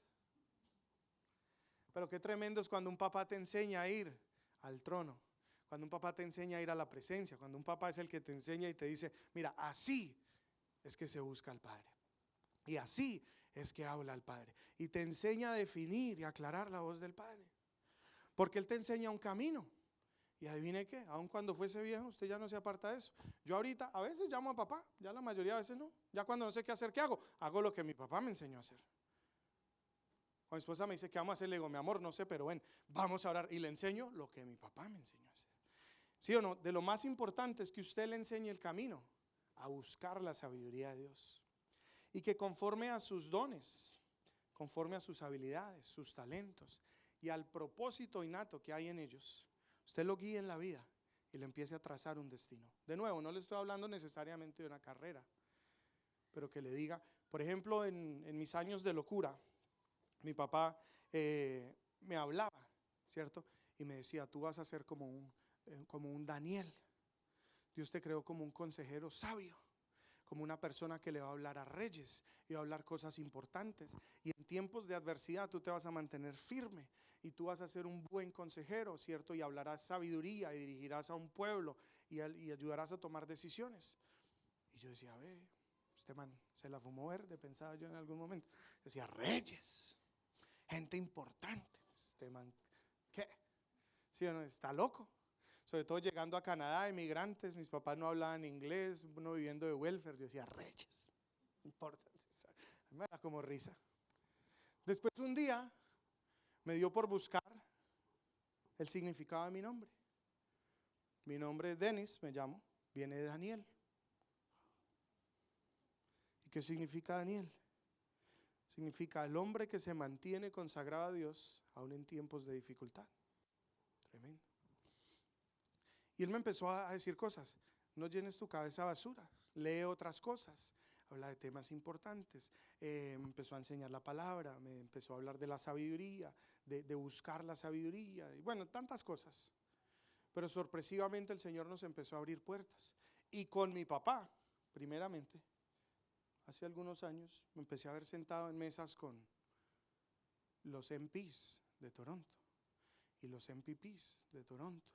Pero qué tremendo es cuando un papá te enseña a ir al trono. Cuando un papá te enseña a ir a la presencia. Cuando un papá es el que te enseña y te dice, mira, así es que se busca al Padre. Y así es que habla al Padre. Y te enseña a definir y aclarar la voz del Padre. Porque Él te enseña un camino. Y adivine qué, aun cuando fuese viejo, usted ya no se aparta de eso. Yo ahorita a veces llamo a papá, ya la mayoría de veces no. Ya cuando no sé qué hacer, ¿qué hago? Hago lo que mi papá me enseñó a hacer. Cuando mi esposa me dice que vamos a hacer, le digo, mi amor, no sé, pero ven, vamos a orar. Y le enseño lo que mi papá me enseñó a hacer. ¿Sí o no? De lo más importante es que usted le enseñe el camino a buscar la sabiduría de Dios. Y que conforme a sus dones, conforme a sus habilidades, sus talentos y al propósito innato que hay en ellos, usted lo guíe en la vida y le empiece a trazar un destino. De nuevo, no le estoy hablando necesariamente de una carrera, pero que le diga, por ejemplo, en mis años de locura, mi papá me hablaba, ¿cierto? Y me decía, tú vas a ser como un Daniel. Dios te creó como un consejero sabio, como una persona que le va a hablar a reyes y va a hablar cosas importantes. Y en tiempos de adversidad tú te vas a mantener firme y tú vas a ser un buen consejero, ¿cierto? Y hablarás sabiduría y dirigirás a un pueblo y ayudarás a tomar decisiones. Y yo decía, ve, este man se la fumó verde, pensaba yo en algún momento. Yo decía, reyes, gente importante. Este man, ¿qué? ¿Sí o no? Está loco. Sobre todo llegando a Canadá, emigrantes, mis papás no hablaban inglés, uno viviendo de welfare. Yo decía, reyes, importante. Me da como risa. Después un día me dio por buscar el significado de mi nombre. Mi nombre es Denis, me llamo, viene de Daniel. ¿Y qué significa Daniel? Significa el hombre que se mantiene consagrado a Dios aún en tiempos de dificultad. Tremendo. Y él me empezó a decir cosas. No llenes tu cabeza de basura, lee otras cosas, habla de temas importantes. Me empezó a enseñar la palabra, me empezó a hablar de la sabiduría, de buscar la sabiduría, y bueno, tantas cosas. Pero sorpresivamente el Señor nos empezó a abrir puertas. Y con mi papá, primeramente, hace algunos años, me empecé a ver sentado en mesas con los MPs de Toronto y los MPPs de Toronto,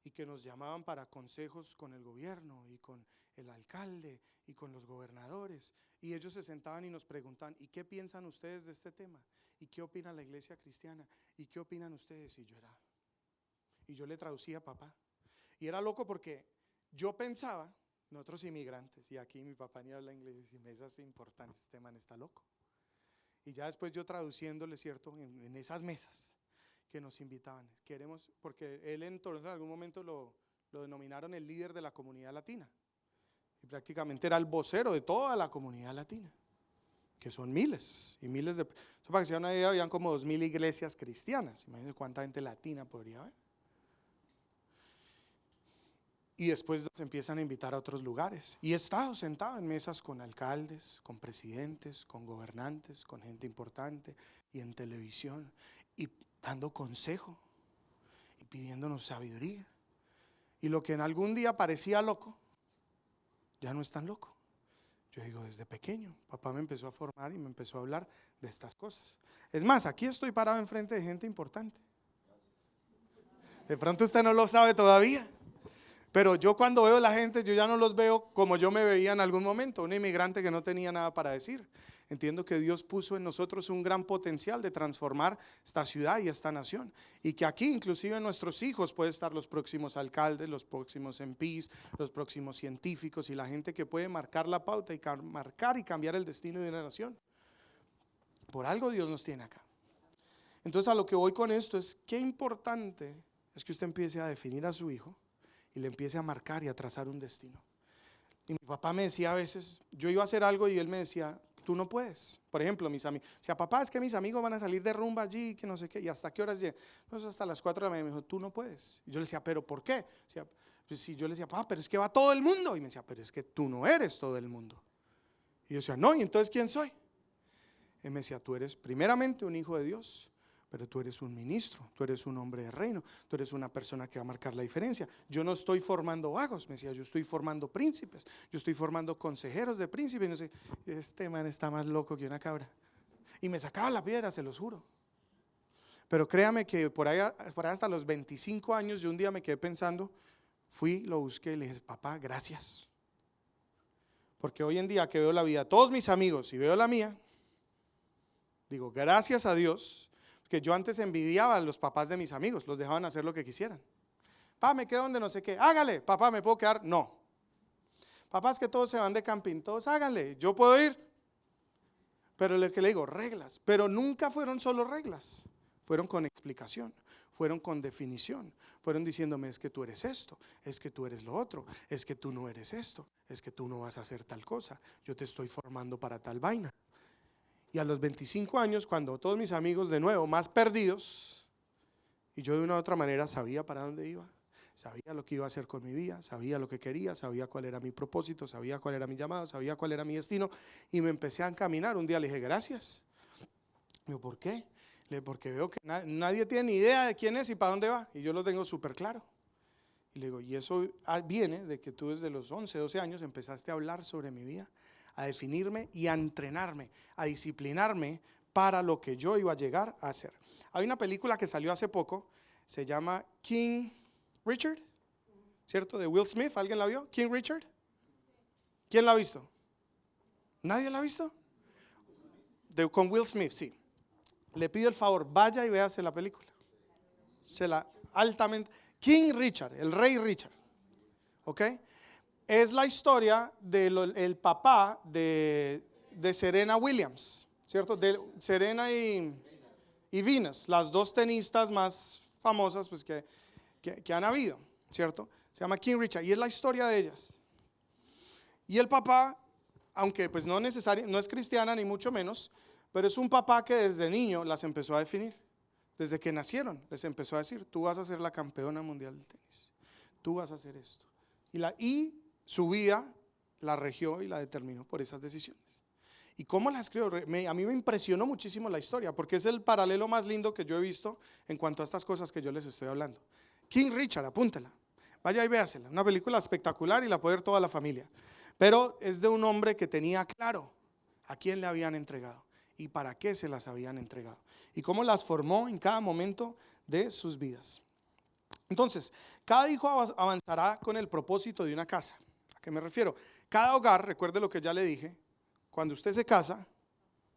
y que nos llamaban para consejos con el gobierno y con el alcalde y con los gobernadores, y ellos se sentaban y nos preguntaban, ¿y qué piensan ustedes de este tema? ¿Y qué opina la iglesia cristiana? ¿Y qué opinan ustedes? Y yo le traducía a papá, y era loco porque yo pensaba, nosotros inmigrantes, y aquí mi papá ni habla inglés, y mesas importantes, este man está loco. Y ya después yo traduciéndole, ¿cierto? En esas mesas que nos invitaban, queremos, porque él en Toronto en algún momento lo denominaron el líder de la comunidad latina, y prácticamente era el vocero de toda la comunidad latina, que son miles y miles de, eso para que se den una idea, habían como 2,000 iglesias cristianas, imagínense cuánta gente latina podría haber. Y después nos empiezan a invitar a otros lugares, y he estado sentado en mesas con alcaldes, con presidentes, con gobernantes, con gente importante, y en televisión, y dando consejo y pidiéndonos sabiduría. Y lo que en algún día parecía loco, ya no es tan loco. Yo digo, desde pequeño, papá me empezó a formar y me empezó a hablar de estas cosas. Es más, aquí estoy parado enfrente de gente importante. De pronto usted no lo sabe todavía, pero yo cuando veo a la gente, yo ya no los veo como yo me veía en algún momento, un inmigrante que no tenía nada para decir. Entiendo que Dios puso en nosotros un gran potencial de transformar esta ciudad y esta nación, y que aquí inclusive nuestros hijos pueden estar los próximos alcaldes, los próximos MPs, los próximos científicos y la gente que puede marcar la pauta y marcar y cambiar el destino de una nación. Por algo Dios nos tiene acá. Entonces a lo que voy con esto es qué importante es que usted empiece a definir a su hijo y le empiece a marcar y a trazar un destino. Y mi papá me decía a veces, yo iba a hacer algo y él me decía, tú no puedes. Por ejemplo, mis amigos, decía, papá, es que mis amigos van a salir de rumba allí, que no sé qué, y hasta qué horas llegan. No, hasta las 4 de la mañana. Me dijo, tú no puedes. Y yo le decía, ¿pero por qué? O sea, pues si yo le decía, papá, pero es que va todo el mundo. Y me decía, pero es que tú no eres todo el mundo. Y yo decía, no, ¿y entonces quién soy? Él me decía, tú eres primeramente un hijo de Dios, pero tú eres un ministro, tú eres un hombre de reino, tú eres una persona que va a marcar la diferencia. Yo no estoy formando vagos, me decía, yo estoy formando príncipes, yo estoy formando consejeros de príncipes. Y no sé, este man está más loco que una cabra. Y me sacaba la piedra, se los juro. Pero créame que por ahí hasta los 25 años, yo un día me quedé pensando, fui, lo busqué y le dije, papá, gracias. Porque hoy en día que veo la vida de todos mis amigos y veo la mía, digo, gracias a Dios, que yo antes envidiaba a los papás de mis amigos, los dejaban hacer lo que quisieran. Papá, me quedo donde no sé qué. Hágale. Papá, ¿me puedo quedar? No. Papá, es que todos se van de camping. Todos háganle. ¿Yo puedo ir? Pero lo que le digo, reglas. Pero nunca fueron solo reglas. Fueron con explicación. Fueron con definición. Fueron diciéndome, es que tú eres esto, es que tú eres lo otro, es que tú no eres esto, es que tú no vas a hacer tal cosa. Yo te estoy formando para tal vaina. Y a los 25 años, cuando todos mis amigos de nuevo, más perdidos, y yo de una u otra manera sabía para dónde iba, sabía lo que iba a hacer con mi vida, sabía lo que quería, sabía cuál era mi propósito, sabía cuál era mi llamado, sabía cuál era mi destino, y me empecé a encaminar. Un día le dije, gracias. Me dijo, ¿por qué? Le dije, porque veo que nadie tiene ni idea de quién es y para dónde va, y yo lo tengo súper claro. Y le digo, y eso viene de que tú desde los 11, 12 años empezaste a hablar sobre mi vida, a definirme y a entrenarme, a disciplinarme para lo que yo iba a llegar a hacer. Hay una película que salió hace poco, se llama King Richard, ¿cierto? De Will Smith, ¿alguien la vio? King Richard. ¿Quién la ha visto? ¿Nadie la ha visto? Con Will Smith, sí. Le pido el favor, vaya y véase la película. Altamente. King Richard, el rey Richard. ¿Ok? Es la historia del papá de Serena Williams, ¿cierto? De Serena y Venus, las dos tenistas más famosas pues, que han habido, ¿cierto? Se llama King Richard y es la historia de ellas. Y el papá, aunque pues no es cristiana ni mucho menos, pero es un papá que desde niño las empezó a definir. Desde que nacieron les empezó a decir, tú vas a ser la campeona mundial del tenis, tú vas a hacer esto. Y su vida la regió y la determinó por esas decisiones. ¿Y cómo las creó? A mí me impresionó muchísimo la historia, porque es el paralelo más lindo que yo he visto en cuanto a estas cosas que yo les estoy hablando. King Richard, apúntela, vaya y véasela, una película espectacular y la puede ver toda la familia. Pero es de un hombre que tenía claro a quién le habían entregado y para qué se las habían entregado y cómo las formó en cada momento de sus vidas. Entonces, cada hijo avanzará con el propósito de una casa. ¿A qué me refiero? Cada hogar, recuerde lo que ya le dije, cuando usted se casa,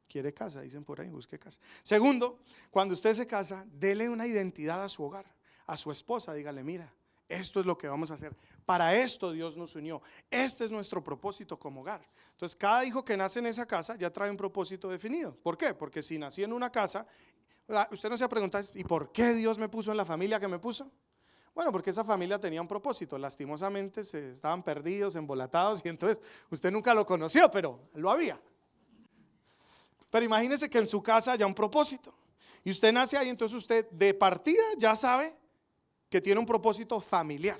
quiere casa, dicen por ahí, busque casa. Segundo, cuando usted se casa, dele una identidad a su hogar, a su esposa, dígale, mira, esto es lo que vamos a hacer, para esto Dios nos unió, este es nuestro propósito como hogar. Entonces, cada hijo que nace en esa casa ya trae un propósito definido. ¿Por qué? Porque si nací en una casa, usted no se ha preguntado, ¿y por qué Dios me puso en la familia que me puso? Bueno, porque esa familia tenía un propósito, lastimosamente estaban perdidos, embolatados y entonces usted nunca lo conoció, pero lo había. Pero imagínese que en su casa haya un propósito y usted nace ahí, entonces usted de partida ya sabe que tiene un propósito familiar,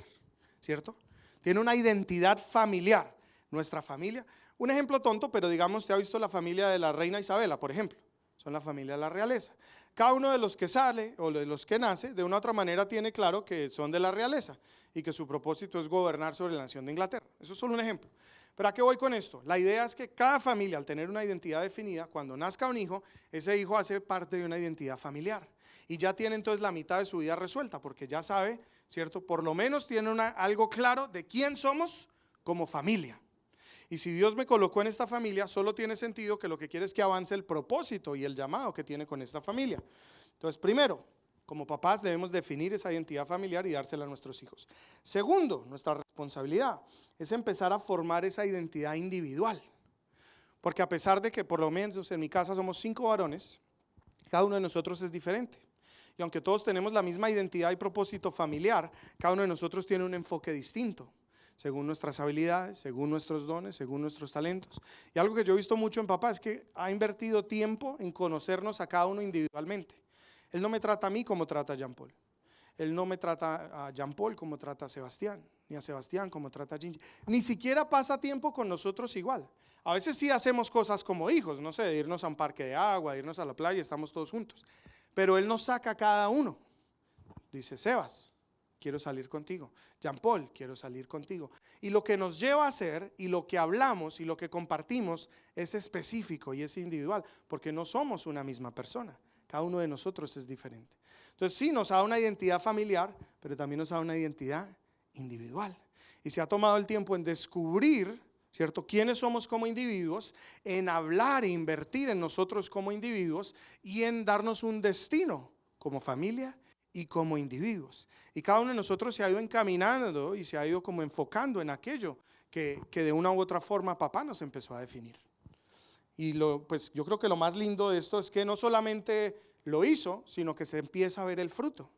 ¿cierto? Tiene una identidad familiar, nuestra familia. Un ejemplo tonto, pero digamos, usted ha visto la familia de la reina Isabela, por ejemplo. Son la familia de la realeza. Cada uno de los que sale o de los que nace, de una u otra manera tiene claro que son de la realeza y que su propósito es gobernar sobre la nación de Inglaterra. Eso es solo un ejemplo. Pero ¿a qué voy con esto? La idea es que cada familia, al tener una identidad definida, cuando nazca un hijo, ese hijo hace parte de una identidad familiar. Y ya tiene entonces la mitad de su vida resuelta, porque ya sabe, ¿cierto? Por lo menos tiene algo claro de quién somos como familia. Y si Dios me colocó en esta familia, solo tiene sentido que lo que quiere es que avance el propósito y el llamado que tiene con esta familia. Entonces, primero, como papás debemos definir esa identidad familiar y dársela a nuestros hijos. Segundo, nuestra responsabilidad es empezar a formar esa identidad individual. Porque a pesar de que por lo menos en mi casa somos 5 varones, cada uno de nosotros es diferente. Y aunque todos tenemos la misma identidad y propósito familiar, cada uno de nosotros tiene un enfoque distinto, según nuestras habilidades, según nuestros dones, según nuestros talentos. Y algo que yo he visto mucho en papá es que ha invertido tiempo en conocernos a cada uno individualmente. Él no me trata a mí como trata a Jean Paul. Él no me trata a Jean Paul como trata a Sebastián, ni a Sebastián como trata a Gingy. Ni siquiera pasa tiempo con nosotros igual. A veces sí hacemos cosas como hijos, no sé, de irnos a un parque de agua, de irnos a la playa, estamos todos juntos. Pero él nos saca a cada uno. Dice, Sebas, quiero salir contigo. Jean Paul, quiero salir contigo. Y lo que nos lleva a hacer y lo que hablamos y lo que compartimos es específico y es individual, porque no somos una misma persona. Cada uno de nosotros es diferente. Entonces sí nos da una identidad familiar, pero también nos da una identidad individual. Y se ha tomado el tiempo en descubrir, ¿cierto?, quiénes somos como individuos, en hablar e invertir en nosotros como individuos y en darnos un destino como familia y como individuos. Y cada uno de nosotros se ha ido encaminando y se ha ido como enfocando en aquello que de una u otra forma papá nos empezó a definir. Y pues yo creo que lo más lindo de esto es que no solamente lo hizo, sino que se empieza a ver el fruto.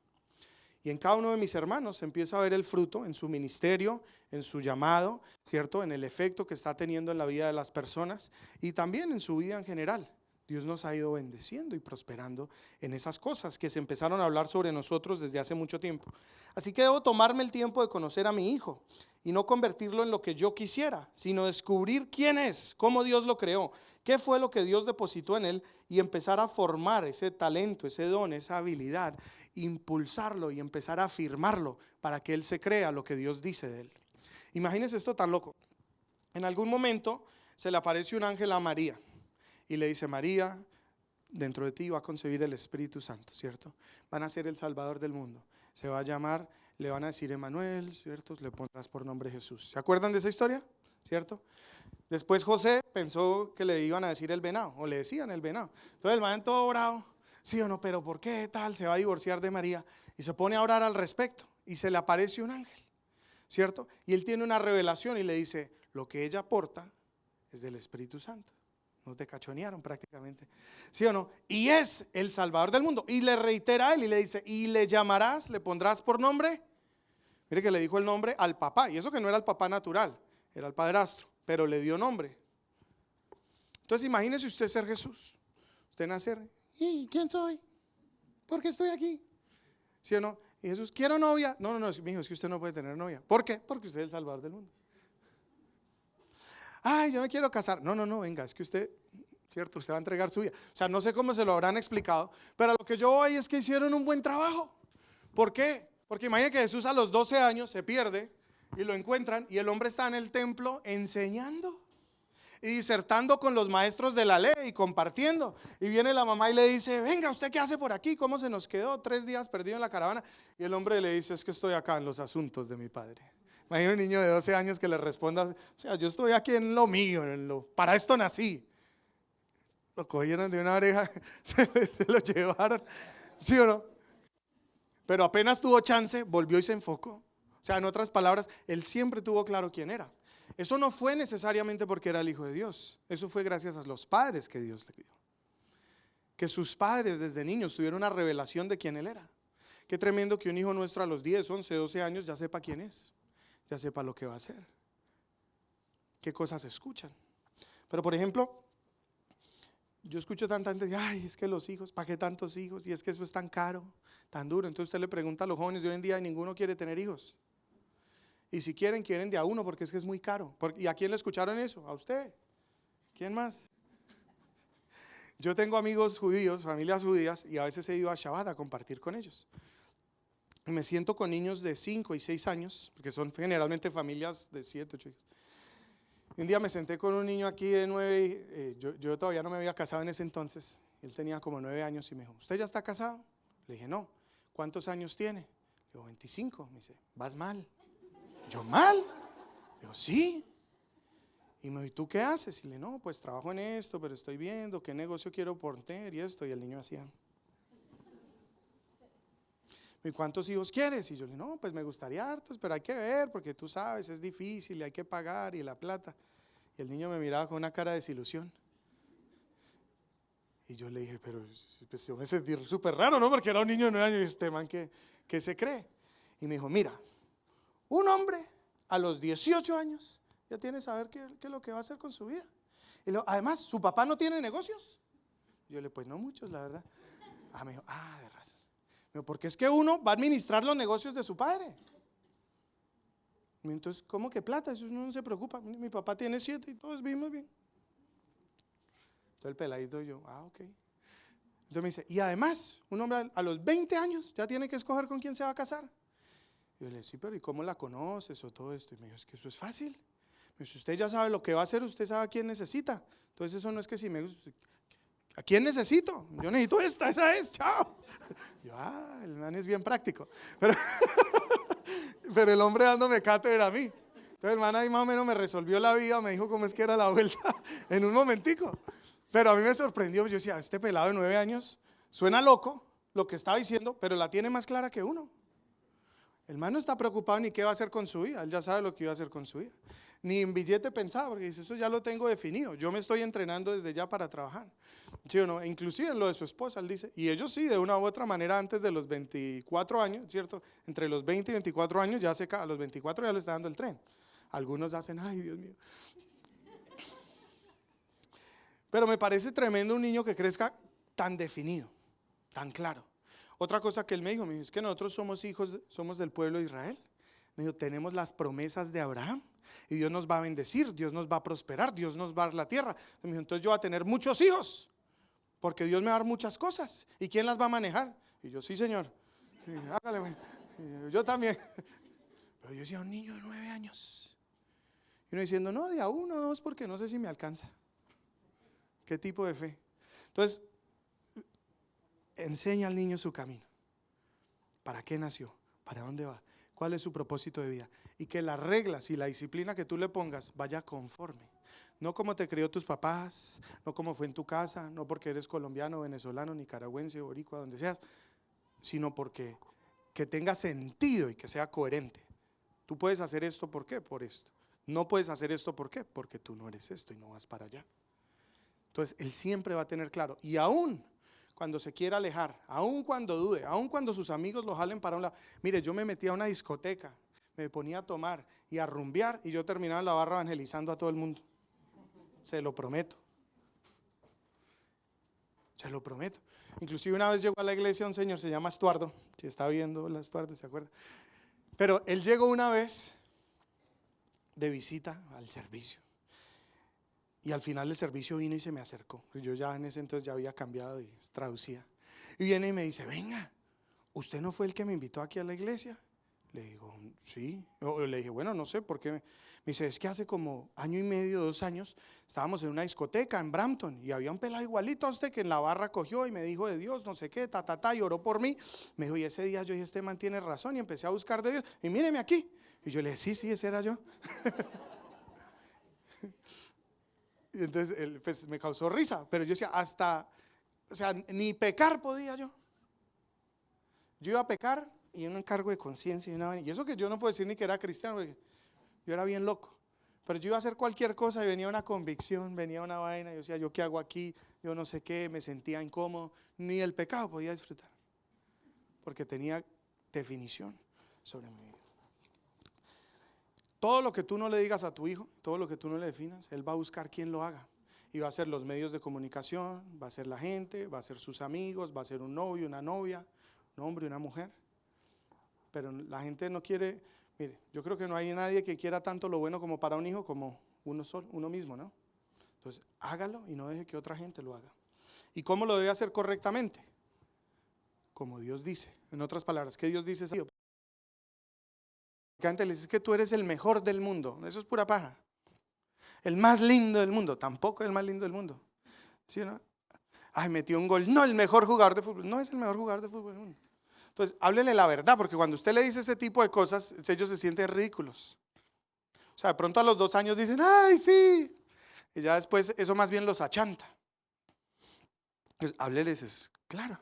Y en cada uno de mis hermanos se empieza a ver el fruto en su ministerio, en su llamado, ¿cierto? En el efecto que está teniendo en la vida de las personas y también en su vida en general. Dios nos ha ido bendeciendo y prosperando en esas cosas que se empezaron a hablar sobre nosotros desde hace mucho tiempo. Así que debo tomarme el tiempo de conocer a mi hijo y no convertirlo en lo que yo quisiera, sino descubrir quién es, cómo Dios lo creó, qué fue lo que Dios depositó en él y empezar a formar ese talento, ese don, esa habilidad, impulsarlo y empezar a afirmarlo para que él se crea lo que Dios dice de él. Imagínense esto tan loco. En algún momento se le aparece un ángel a María y le dice: María, dentro de ti va a concebir el Espíritu Santo, ¿cierto? Van a ser el Salvador del mundo. Se va a llamar, le van a decir Emmanuel, ¿cierto? Le pondrás por nombre Jesús. ¿Se acuerdan de esa historia? ¿Cierto? Después José pensó que le iban a decir el venado, o le decían el venado. Entonces el man todo bravo, sí o no, pero ¿por qué tal? Se va a divorciar de María y se pone a orar al respecto y se le aparece un ángel, ¿cierto? Y él tiene una revelación y le dice: lo que ella porta es del Espíritu Santo. No te cachonearon prácticamente, ¿sí o no? Y es el Salvador del mundo. Y le reitera a él y le dice: y le llamarás, le pondrás por nombre. Mire que le dijo el nombre al papá, y eso que no era el papá natural, era el padrastro, pero le dio nombre. Entonces imagínese usted ser Jesús, usted nacer: ¿y quién soy? ¿Por qué estoy aquí? ¿Sí o no? Y Jesús: ¿quiero novia? No, mi hijo, es que usted no puede tener novia. ¿Por qué? Porque usted es el Salvador del mundo. Ay, yo me quiero casar. No, venga, es que usted, ¿cierto? Usted va a entregar su vida. O sea, no sé cómo se lo habrán explicado, pero a lo que yo voy es que hicieron un buen trabajo. ¿Por qué? Porque imagínate que Jesús a los 12 años se pierde y lo encuentran y el hombre está en el templo enseñando y disertando con los maestros de la ley y compartiendo. Y viene la mamá y le dice: venga, ¿usted qué hace por aquí? ¿Cómo se nos quedó 3 días perdido en la caravana? Y el hombre le dice: es que estoy acá en los asuntos de mi padre. Imagina un niño de 12 años que le responda: o sea, yo estoy aquí en lo mío, para esto nací. Lo cogieron de una oreja, se lo llevaron, ¿sí o no? Pero apenas tuvo chance, volvió y se enfocó. O sea, en otras palabras, él siempre tuvo claro quién era. Eso no fue necesariamente porque era el Hijo de Dios. Eso fue gracias a los padres que Dios le dio. Que sus padres desde niños tuvieron una revelación de quién él era. Qué tremendo que un hijo nuestro a los 10, 11, 12 años ya sepa quién es. Ya sepa lo que va a hacer, qué cosas escuchan. Pero por ejemplo, yo escucho tanta gente: ay, es que los hijos, ¿para qué tantos hijos? Y es que eso es tan caro, tan duro. Entonces usted le pregunta a los jóvenes de hoy en día y ninguno quiere tener hijos. Y si quieren de a uno porque es que es muy caro. ¿Y a quién le escucharon eso? A usted. ¿Quién más? Yo tengo amigos judíos, familias judías, y a veces he ido a Shabbat a compartir con ellos. Y me siento con niños de 5 y 6 años, porque son generalmente familias de 7, 8 hijos. Un día me senté con un niño aquí de 9, yo todavía no me había casado en ese entonces. Él tenía como 9 años y me dijo: ¿usted ya está casado? Le dije: no. ¿Cuántos años tiene? Le digo: 25. Me dice: vas mal. ¿Yo mal? Le digo: sí. Y me dijo: ¿y tú qué haces? Y le dije: no, pues trabajo en esto, pero estoy viendo qué negocio quiero poner y esto. Y el niño hacía: ¿y cuántos hijos quieres? Y yo le dije: no, pues me gustaría hartos, pero hay que ver, porque tú sabes, es difícil y hay que pagar y la plata. Y el niño me miraba con una cara de desilusión. Y yo le dije: pero pues yo me sentí súper raro, ¿no? Porque era un niño de 9 años y este man que se cree. Y me dijo: mira, un hombre a los 18 años ya tiene que saber qué es lo que va a hacer con su vida. Y luego, además, ¿su papá no tiene negocios? Yo le dije: pues no muchos, la verdad. Me dijo: de razón. Porque es que uno va a administrar los negocios de su padre. Entonces, ¿cómo que plata? Eso uno no se preocupa. Mi papá tiene 7 y todos vivimos bien. Entonces el peladito y yo: ok. Entonces me dice: y además, un hombre a los 20 años ya tiene que escoger con quién se va a casar. Y yo le dije: sí, pero ¿y cómo la conoces o todo esto? Y me dijo: es que eso es fácil. Me dice: usted ya sabe lo que va a hacer, usted sabe a quién necesita. Entonces eso no es que si me gusta. ¿A quién necesito? Yo necesito esa es, chao. Yo: el man es bien práctico. Pero el hombre dándome cátedra a mí. Entonces el man ahí más o menos me resolvió la vida, me dijo cómo es que era la vuelta en un momentico. Pero a mí me sorprendió, yo decía: este pelado de 9 años suena loco, lo que está diciendo, pero la tiene más clara que uno. El man no está preocupado ni qué va a hacer con su vida, él ya sabe lo que iba a hacer con su vida. Ni en billete pensaba, porque dice, eso ya lo tengo definido, yo me estoy entrenando desde ya para trabajar. ¿Sí o no? Inclusive en lo de su esposa, él dice, y ellos sí, de una u otra manera, antes de los 24 años, ¿cierto? Entre los 20 y 24 años, a los 24 ya le está dando el tren. Algunos hacen, ay Dios mío. Pero me parece tremendo un niño que crezca tan definido, tan claro. Otra cosa que él me dijo, es que nosotros somos hijos, somos del pueblo de Israel. Me dijo, tenemos las promesas de Abraham y Dios nos va a bendecir, Dios nos va a prosperar, Dios nos va a dar la tierra. Me dijo, entonces yo voy a tener muchos hijos, porque Dios me va a dar muchas cosas. ¿Y quién las va a manejar? Y yo, sí, Señor. Sí, hágale. Yo también. Pero yo decía, un niño de 9 años. Y uno diciendo, no, de a 1 o 2, porque no sé si me alcanza. ¿Qué tipo de fe? Entonces, enseña al niño su camino. ¿Para qué nació? ¿Para dónde va? ¿Cuál es su propósito de vida? Y que las reglas y la disciplina que tú le pongas vaya conforme. No como te crió tus papás, no como fue en tu casa, no porque eres colombiano, venezolano, nicaragüense, boricua, donde seas, sino porque que tenga sentido y que sea coherente. Tú puedes hacer esto, ¿por qué? Por esto. No puedes hacer esto, ¿por qué? Porque tú no eres esto y no vas para allá. Entonces, él siempre va a tener claro. Y aún cuando se quiera alejar, aún cuando dude, aún cuando sus amigos lo jalen para un lado. Mire, yo me metía a una discoteca, me ponía a tomar y a rumbear y yo terminaba en la barra evangelizando a todo el mundo. Se lo prometo. Se lo prometo. Inclusive una vez llegó a la iglesia un señor, se llama Estuardo, si está viendo la Estuardo, ¿se acuerda? Pero él llegó una vez de visita al servicio. Y al final del servicio vino y se me acercó. Yo ya en ese entonces ya había cambiado y traducía. Y viene y me dice, venga, ¿usted no fue el que me invitó aquí a la iglesia? Le digo, sí. Le dije, bueno, no sé por qué. Me dice, es que hace como 1 año y medio, 2 años, estábamos en una discoteca en Brampton y había un pelado igualito a usted que en la barra cogió y me dijo de Dios, no sé qué, y oró por mí. Me dijo, y ese día yo dije, este man tiene razón, y empecé a buscar de Dios. Y míreme aquí. Y yo le dije, sí, ese era yo. Y entonces él, pues, me causó risa, pero yo decía, o sea, ni pecar podía yo. Yo iba a pecar y en un cargo de conciencia y eso que yo no puedo decir ni que era cristiano, porque yo era bien loco. Pero yo iba a hacer cualquier cosa y venía una convicción, venía una vaina, y yo decía, ¿yo qué hago aquí? Yo no sé qué, me sentía incómodo. Ni el pecado podía disfrutar, porque tenía definición sobre mi vida. Todo lo que tú no le digas a tu hijo, todo lo que tú no le definas, él va a buscar quien lo haga. Y va a ser los medios de comunicación, va a ser la gente, va a ser sus amigos, va a ser un novio, una novia, un hombre, una mujer. Pero la gente no quiere, mire, yo creo que no hay nadie que quiera tanto lo bueno como para un hijo como uno mismo, ¿no? Entonces, hágalo y no deje que otra gente lo haga. ¿Y cómo lo debe hacer correctamente? Como Dios dice. En otras palabras, ¿qué Dios dice? Que antes le dices que tú eres el mejor del mundo. Eso es pura paja. El más lindo del mundo. Tampoco es el más lindo del mundo. ¿Sí o no? Ay, metió un gol. No, el mejor jugador de fútbol. No es el mejor jugador de fútbol del mundo. Entonces, háblele la verdad, porque cuando usted le dice ese tipo de cosas, ellos se sienten ridículos. O sea, de pronto a los 2 años dicen, ay, sí. Y ya después eso más bien los achanta. Entonces, hábleles, claro.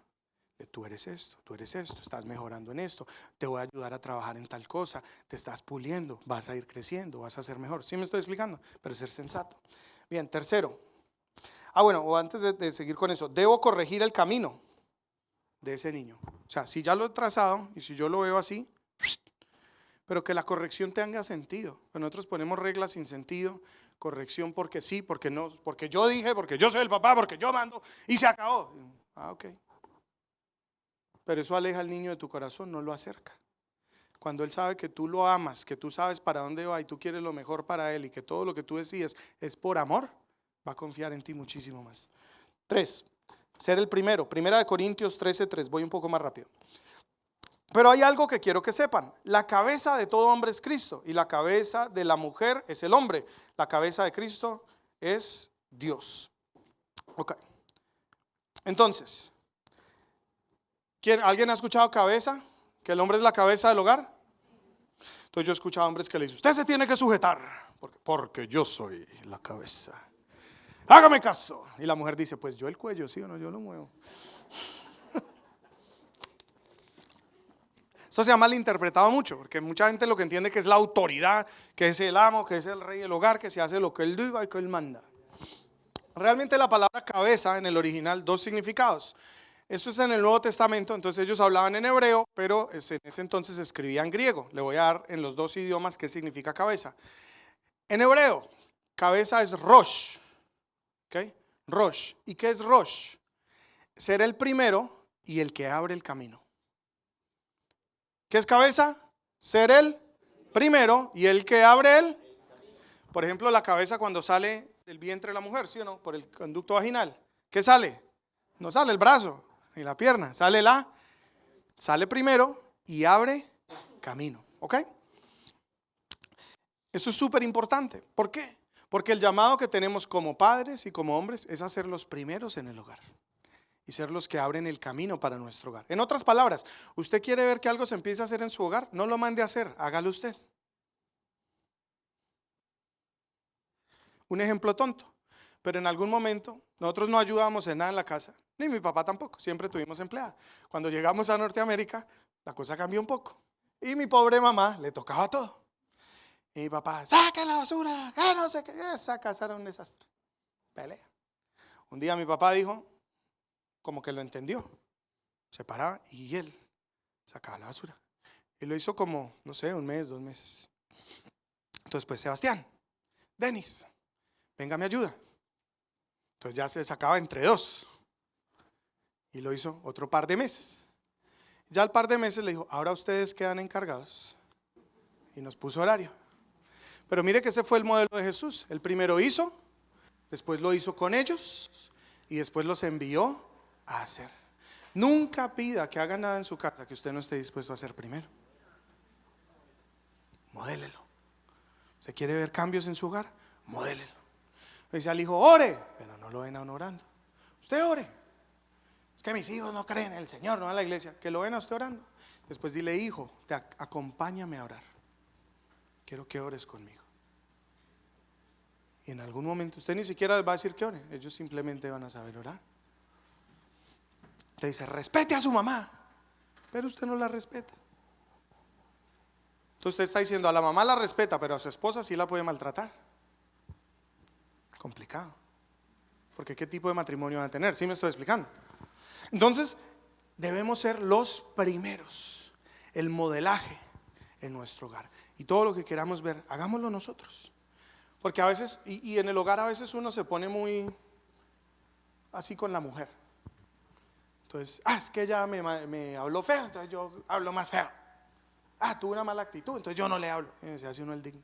Tú eres esto, estás mejorando en esto, te voy a ayudar a trabajar en tal cosa, te estás puliendo, vas a ir creciendo, vas a ser mejor. ¿Sí me estoy explicando? Pero ser sensato. Bien, tercero. Bueno, o antes de seguir con eso, debo corregir el camino de ese niño. O sea, si ya lo he trazado y si yo lo veo así, pero que la corrección tenga sentido. Nosotros ponemos reglas sin sentido, corrección porque sí, porque no, porque yo dije, porque yo soy el papá, porque yo mando y se acabó. Ok. Pero eso aleja al niño de tu corazón, no lo acerca. Cuando él sabe que tú lo amas, que tú sabes para dónde va y tú quieres lo mejor para él y que todo lo que tú decides es por amor, va a confiar en ti muchísimo más. 3, ser el primero. 1 Corintios 13:3, voy un poco más rápido. Pero hay algo que quiero que sepan. La cabeza de todo hombre es Cristo y la cabeza de la mujer es el hombre. La cabeza de Cristo es Dios. Ok. Entonces, ¿alguien ha escuchado cabeza? ¿Que el hombre es la cabeza del hogar? Entonces yo he escuchado hombres que le dicen, usted se tiene que sujetar, porque yo soy la cabeza. Hágame caso. Y la mujer dice, pues yo el cuello, sí o no, yo lo muevo. Esto se ha malinterpretado mucho, porque mucha gente lo que entiende que es la autoridad, que es el amo, que es el rey del hogar, que se hace lo que él diga y que él manda. Realmente la palabra cabeza en el original, dos significados. Esto es en el Nuevo Testamento, entonces ellos hablaban en hebreo, pero en ese entonces escribían en griego. Le voy a dar en los dos idiomas qué significa cabeza. En hebreo, cabeza es Rosh, ¿ok? Rosh. ¿Y qué es Rosh? Ser el primero y el que abre el camino. ¿Qué es cabeza? Ser el primero y el que abre el. Por ejemplo, la cabeza cuando sale del vientre de la mujer, ¿sí o no? Por el conducto vaginal. ¿Qué sale? No sale el brazo ni la pierna, sale primero y abre camino, ¿ok? Eso es súper importante. ¿Por qué? Porque el llamado que tenemos como padres y como hombres es a ser los primeros en el hogar y ser los que abren el camino para nuestro hogar. En otras palabras, usted quiere ver que algo se empiece a hacer en su hogar, no lo mande a hacer, hágalo usted. Un ejemplo tonto, pero en algún momento nosotros no ayudábamos en nada en la casa, ni mi papá tampoco, siempre tuvimos empleada. Cuando llegamos a Norteamérica, la cosa cambió un poco y mi pobre mamá le tocaba todo. Y mi papá, saca la basura, que no sé qué, esa casa era un desastre. Pelea. Un día mi papá dijo, como que lo entendió, se paraba y él sacaba la basura. Y lo hizo como, no sé, un mes, 2 meses. Entonces pues Sebastián, Denis, venga, me ayuda. Entonces ya se sacaba entre 2. Y lo hizo otro par de meses. Ya al par de meses le dijo, ahora ustedes quedan encargados. Y nos puso horario. Pero mire que ese fue el modelo de Jesús. Él primero hizo, después lo hizo con ellos y después los envió a hacer. Nunca pida que hagan nada en su casa que usted no esté dispuesto a hacer primero. Modélelo. ¿Usted quiere ver cambios en su hogar? Modélelo. Le dice al hijo, ore, pero no lo ven a uno orando. Usted ore. Es que mis hijos no creen en el Señor, no en la iglesia. Que lo ven a usted orando. Después dile, hijo, acompáñame a orar. Quiero que ores conmigo. Y en algún momento usted ni siquiera les va a decir que ore. Ellos simplemente van a saber orar. Le dice, respete a su mamá. Pero usted no la respeta. Entonces usted está diciendo, a la mamá la respeta, pero a su esposa sí la puede maltratar. Complicado. Porque ¿qué tipo de matrimonio van a tener? ¿Sí me estoy explicando? Entonces debemos ser los primeros. El modelaje en nuestro hogar. Y todo lo que queramos ver, hagámoslo nosotros. Porque a veces, y en el hogar a veces uno se pone muy así con la mujer. Entonces, es que ella me habló feo, entonces yo hablo más feo. Tuvo una mala actitud, entonces yo no le hablo. Se hace uno el digno.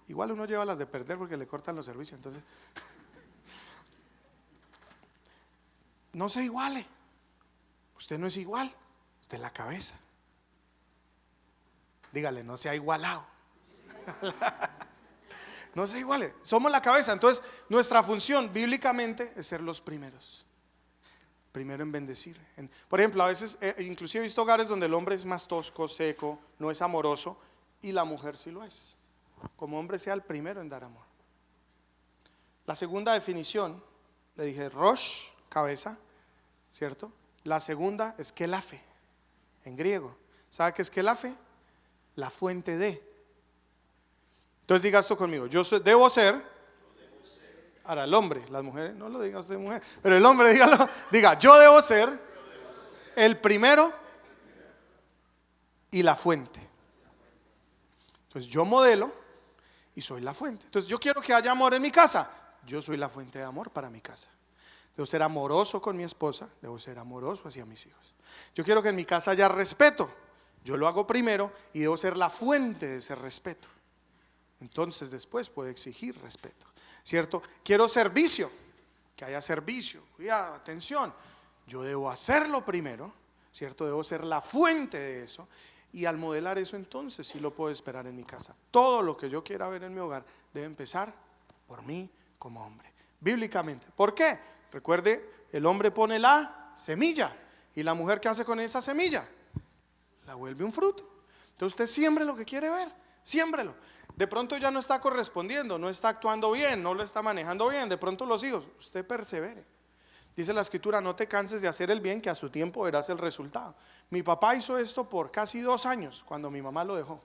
Igual uno lleva las de perder porque le cortan los servicios. Entonces, no se iguale. Usted no es igual, usted es la cabeza. Dígale, no sea igualado. No se iguale, somos la cabeza. Entonces nuestra función bíblicamente es ser los primeros. Primero en bendecir. Por ejemplo, a veces inclusive he visto hogares donde el hombre es más tosco, seco, no es amoroso, y la mujer sí lo es. Como hombre sea el primero en dar amor. La segunda definición, le dije Rosh, cabeza, ¿cierto? La segunda es kelafe, en griego. ¿Sabe qué es kelafe? La fuente de. Entonces diga esto conmigo, debo ser. Ahora el hombre, las mujeres, no lo diga usted mujer, pero el hombre dígalo, diga, yo debo ser el primero y la fuente. Entonces yo modelo y soy la fuente. Entonces yo quiero que haya amor en mi casa, yo soy la fuente de amor para mi casa. Debo ser amoroso con mi esposa, debo ser amoroso hacia mis hijos. Yo quiero que en mi casa haya respeto, yo lo hago primero y debo ser la fuente de ese respeto. Entonces después puedo exigir respeto, ¿cierto? Quiero servicio, que haya servicio, cuidado, atención. Yo debo hacerlo primero, ¿cierto? Debo ser la fuente de eso. Y al modelar eso entonces sí lo puedo esperar en mi casa. Todo lo que yo quiera ver en mi hogar debe empezar por mí como hombre, bíblicamente. ¿Por qué? Recuerde, el hombre pone la semilla y la mujer, ¿qué hace con esa semilla? La vuelve un fruto. Entonces usted siembre lo que quiere ver, siémbrelo. De pronto ya no está correspondiendo, no está actuando bien, no lo está manejando bien. De pronto los hijos, usted persevere. Dice la escritura, no te canses de hacer el bien, que a su tiempo verás el resultado. Mi papá hizo esto por casi 2 años, cuando mi mamá lo dejó.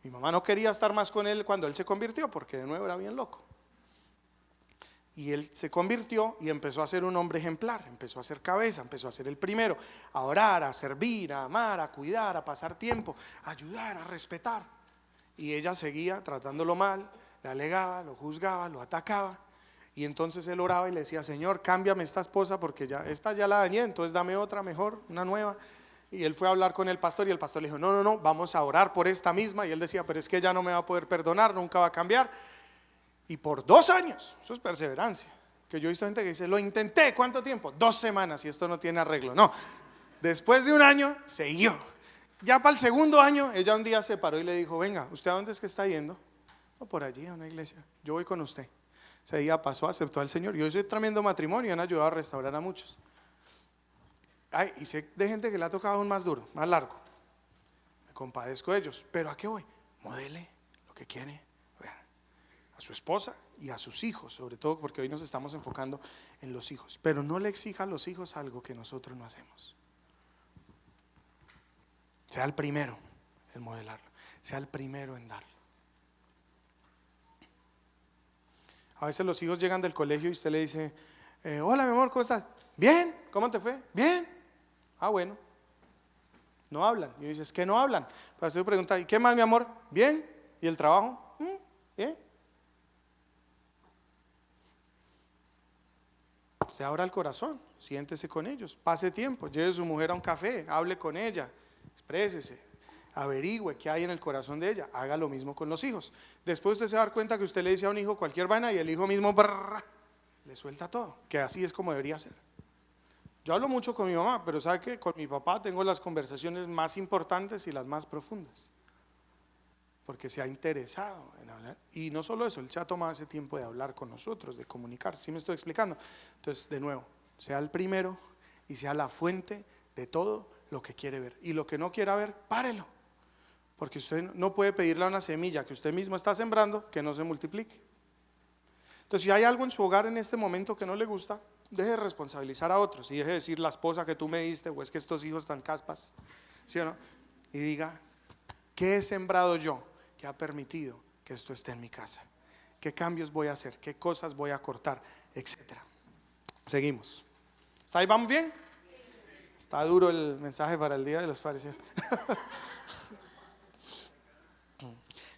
Mi mamá no quería estar más con él cuando él se convirtió, porque de nuevo era bien loco. Y él se convirtió y empezó a ser un hombre ejemplar, empezó a ser cabeza, empezó a ser el primero, a orar, a servir, a amar, a cuidar, a pasar tiempo, a ayudar, a respetar. Y ella seguía tratándolo mal, le alegaba, lo juzgaba, lo atacaba. Y entonces él oraba y le decía, Señor, cámbiame esta esposa porque ya esta ya la dañé, entonces dame otra mejor, una nueva. Y él fue a hablar con el pastor y el pastor le dijo, no, vamos a orar por esta misma. Y él decía, pero es que ella no me va a poder perdonar, nunca va a cambiar. Y por 2 años, eso es perseverancia. Que yo he visto gente que dice, lo intenté, ¿cuánto tiempo? 2 semanas y esto no tiene arreglo. No, después de 1 año, siguió. Ya para el segundo año, ella un día se paró y le dijo, venga, ¿usted a dónde es que está yendo? No, por allí, a una iglesia, yo voy con usted. Ese día pasó, aceptó al Señor. Yo soy tremendo matrimonio, han ayudado a restaurar a muchos. Ay, y sé de gente que le ha tocado aún más duro, más largo. Me compadezco de ellos, pero ¿a qué voy? Modele lo que quiere a su esposa y a sus hijos, sobre todo porque hoy nos estamos enfocando en los hijos, pero no le exija a los hijos algo que nosotros no hacemos. Sea el primero en modelarlo, sea el primero en darlo. A veces los hijos llegan del colegio y usted le dice, hola mi amor, ¿cómo estás? Bien, ¿cómo te fue? Bien. Ah, bueno. No hablan. Y dice, es que no hablan. Pero usted pregunta, ¿y qué más mi amor? Bien. ¿Y el trabajo? Bien. Se abra el corazón, siéntese con ellos, pase tiempo, lleve a su mujer a un café, hable con ella, exprésese, averigüe qué hay en el corazón de ella, haga lo mismo con los hijos. Después usted se va a dar cuenta que usted le dice a un hijo cualquier vaina y el hijo mismo le suelta todo, que así es como debería ser. Yo hablo mucho con mi mamá, pero sabe que con mi papá tengo las conversaciones más importantes y las más profundas, porque se ha interesado en hablar. Y no solo eso, él se ha tomado ese tiempo de hablar con nosotros, de comunicar. ¿Sí me estoy explicando? Entonces, de nuevo, sea el primero y sea la fuente de todo lo que quiere ver. Y lo que no quiera ver, párelo. Porque usted no puede pedirle a una semilla que usted mismo está sembrando que no se multiplique. Entonces, si hay algo en su hogar en este momento que no le gusta, deje de responsabilizar a otros y deje de decir la esposa que tú me diste o es que estos hijos están caspas, ¿sí o no? Y diga, ¿qué he sembrado yo que ha permitido que esto esté en mi casa? ¿Qué cambios voy a hacer? ¿Qué cosas voy a cortar? Etcétera. Seguimos. ¿Está ahí? ¿Vamos bien? Está duro el mensaje para el Día de los Padres.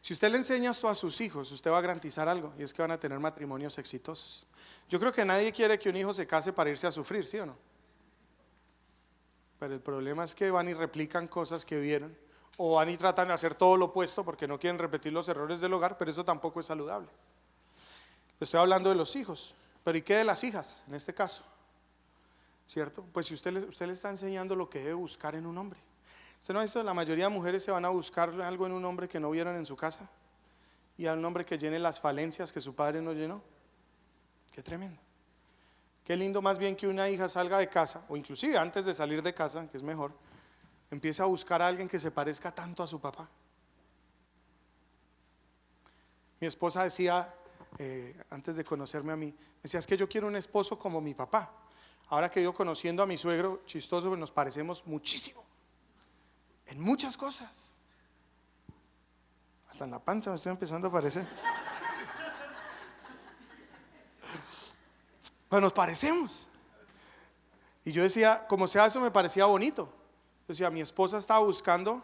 Si usted le enseña esto a sus hijos, usted va a garantizar algo, y es que van a tener matrimonios exitosos. Yo creo que nadie quiere que un hijo se case para irse a sufrir, ¿sí o no? Pero el problema es que van y replican cosas que vieron, o van y tratan de hacer todo lo opuesto porque no quieren repetir los errores del hogar, pero eso tampoco es saludable. Estoy hablando de los hijos, pero ¿y qué de las hijas en este caso? ¿Cierto? Pues si usted le está enseñando lo que debe buscar en un hombre. ¿Usted no ha visto? La mayoría de mujeres se van a buscar algo en un hombre que no vieron en su casa, y a un hombre que llene las falencias que su padre no llenó. Qué tremendo. Qué lindo más bien que una hija salga de casa, o inclusive antes de salir de casa, que es mejor, empieza a buscar a alguien que se parezca tanto a su papá. Mi esposa decía, antes de conocerme a mí, decía, es que yo quiero un esposo como mi papá. Ahora que yo conociendo a mi suegro, chistoso, pues nos parecemos muchísimo, en muchas cosas. Hasta en la panza me estoy empezando a parecer. Pero nos parecemos. Y yo decía, como sea eso me parecía bonito. Yo decía, mi esposa estaba buscando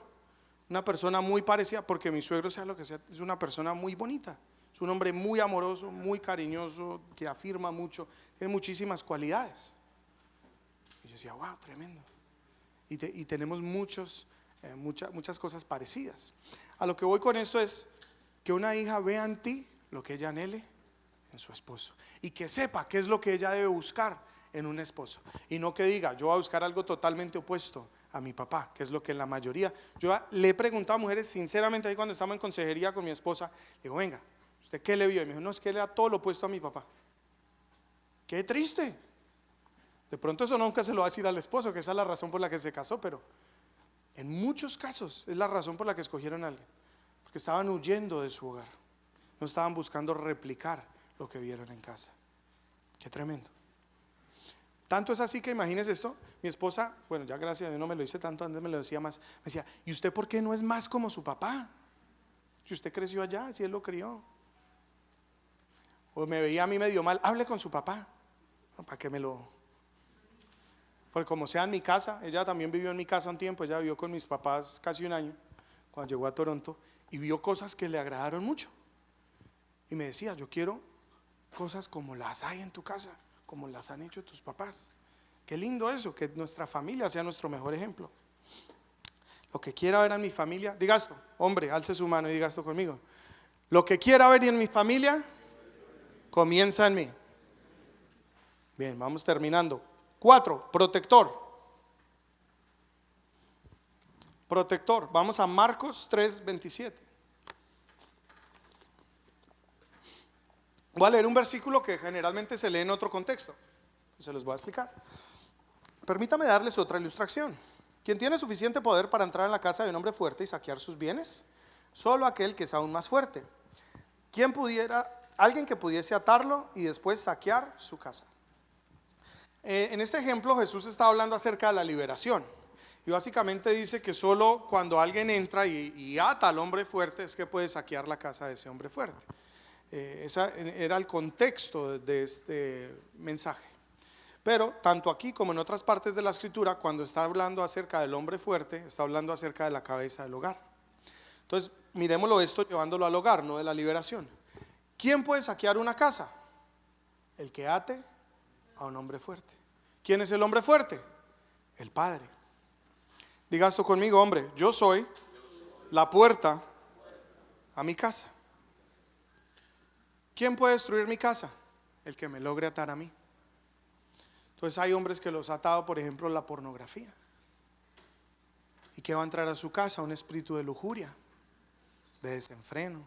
una persona muy parecida, porque mi suegro, sea lo que sea, es una persona muy bonita, es un hombre muy amoroso, muy cariñoso, que afirma mucho, tiene muchísimas cualidades. Y yo decía, wow, tremendo. Y tenemos muchas cosas parecidas. A lo que voy con esto es que una hija vea en ti lo que ella anhele en su esposo, y que sepa qué es lo que ella debe buscar en un esposo, y no que diga, yo voy a buscar algo totalmente opuesto a mi papá, que es lo que en la mayoría. Yo le he preguntado a mujeres sinceramente, ahí cuando estamos en consejería con mi esposa, le digo, venga, ¿usted qué le vio? Y me dijo, no, es que él era todo lo opuesto a mi papá. Qué triste. De pronto eso nunca se lo va a decir al esposo, que esa es la razón por la que se casó, pero en muchos casos es la razón por la que escogieron a alguien, porque estaban huyendo de su hogar, no estaban buscando replicar lo que vieron en casa. Qué tremendo. Tanto es así que imagínese esto, mi esposa, bueno, ya gracias a Dios no me lo dice tanto, antes me lo decía más, me decía, ¿y usted por qué no es más como su papá? Si usted creció allá, si él lo crió. O me veía a mí medio mal, hable con su papá, no, para que me lo... Porque como sea en mi casa, ella también vivió en mi casa un tiempo, ella vivió con mis papás casi un año, cuando llegó a Toronto, y vio cosas que le agradaron mucho. Y me decía, yo quiero cosas como las hay en tu casa, como las han hecho tus papás. Qué lindo eso, que nuestra familia sea nuestro mejor ejemplo. Lo que quiera ver en mi familia, diga esto, hombre, alce su mano y diga esto conmigo. Lo que quiera ver en mi familia, comienza en mí. Bien, vamos terminando. 4, protector. Protector. Vamos a Marcos 3:27. Voy a leer un versículo que generalmente se lee en otro contexto. Se los voy a explicar. Permítame darles otra ilustración. ¿Quién tiene suficiente poder para entrar en la casa de un hombre fuerte y saquear sus bienes? Solo aquel que es aún más fuerte. Alguien que pudiese atarlo y después saquear su casa. En este ejemplo Jesús está hablando acerca de la liberación. Y básicamente dice que solo cuando alguien entra y ata al hombre fuerte es que puede saquear la casa de ese hombre fuerte. Ese era el contexto de este mensaje. Pero tanto aquí como en otras partes de la escritura, cuando está hablando acerca del hombre fuerte, está hablando acerca de la cabeza del hogar. Entonces, miremoslo esto llevándolo al hogar, no de la liberación. ¿Quién puede saquear una casa? El que ate a un hombre fuerte. ¿Quién es el hombre fuerte? El Padre. Diga esto conmigo, hombre, yo soy la puerta a mi casa. ¿Quién puede destruir mi casa? El que me logre atar a mí. Entonces hay hombres que los ha atado, por ejemplo, la pornografía. ¿Y qué va a entrar a su casa? Un espíritu de lujuria, de desenfreno.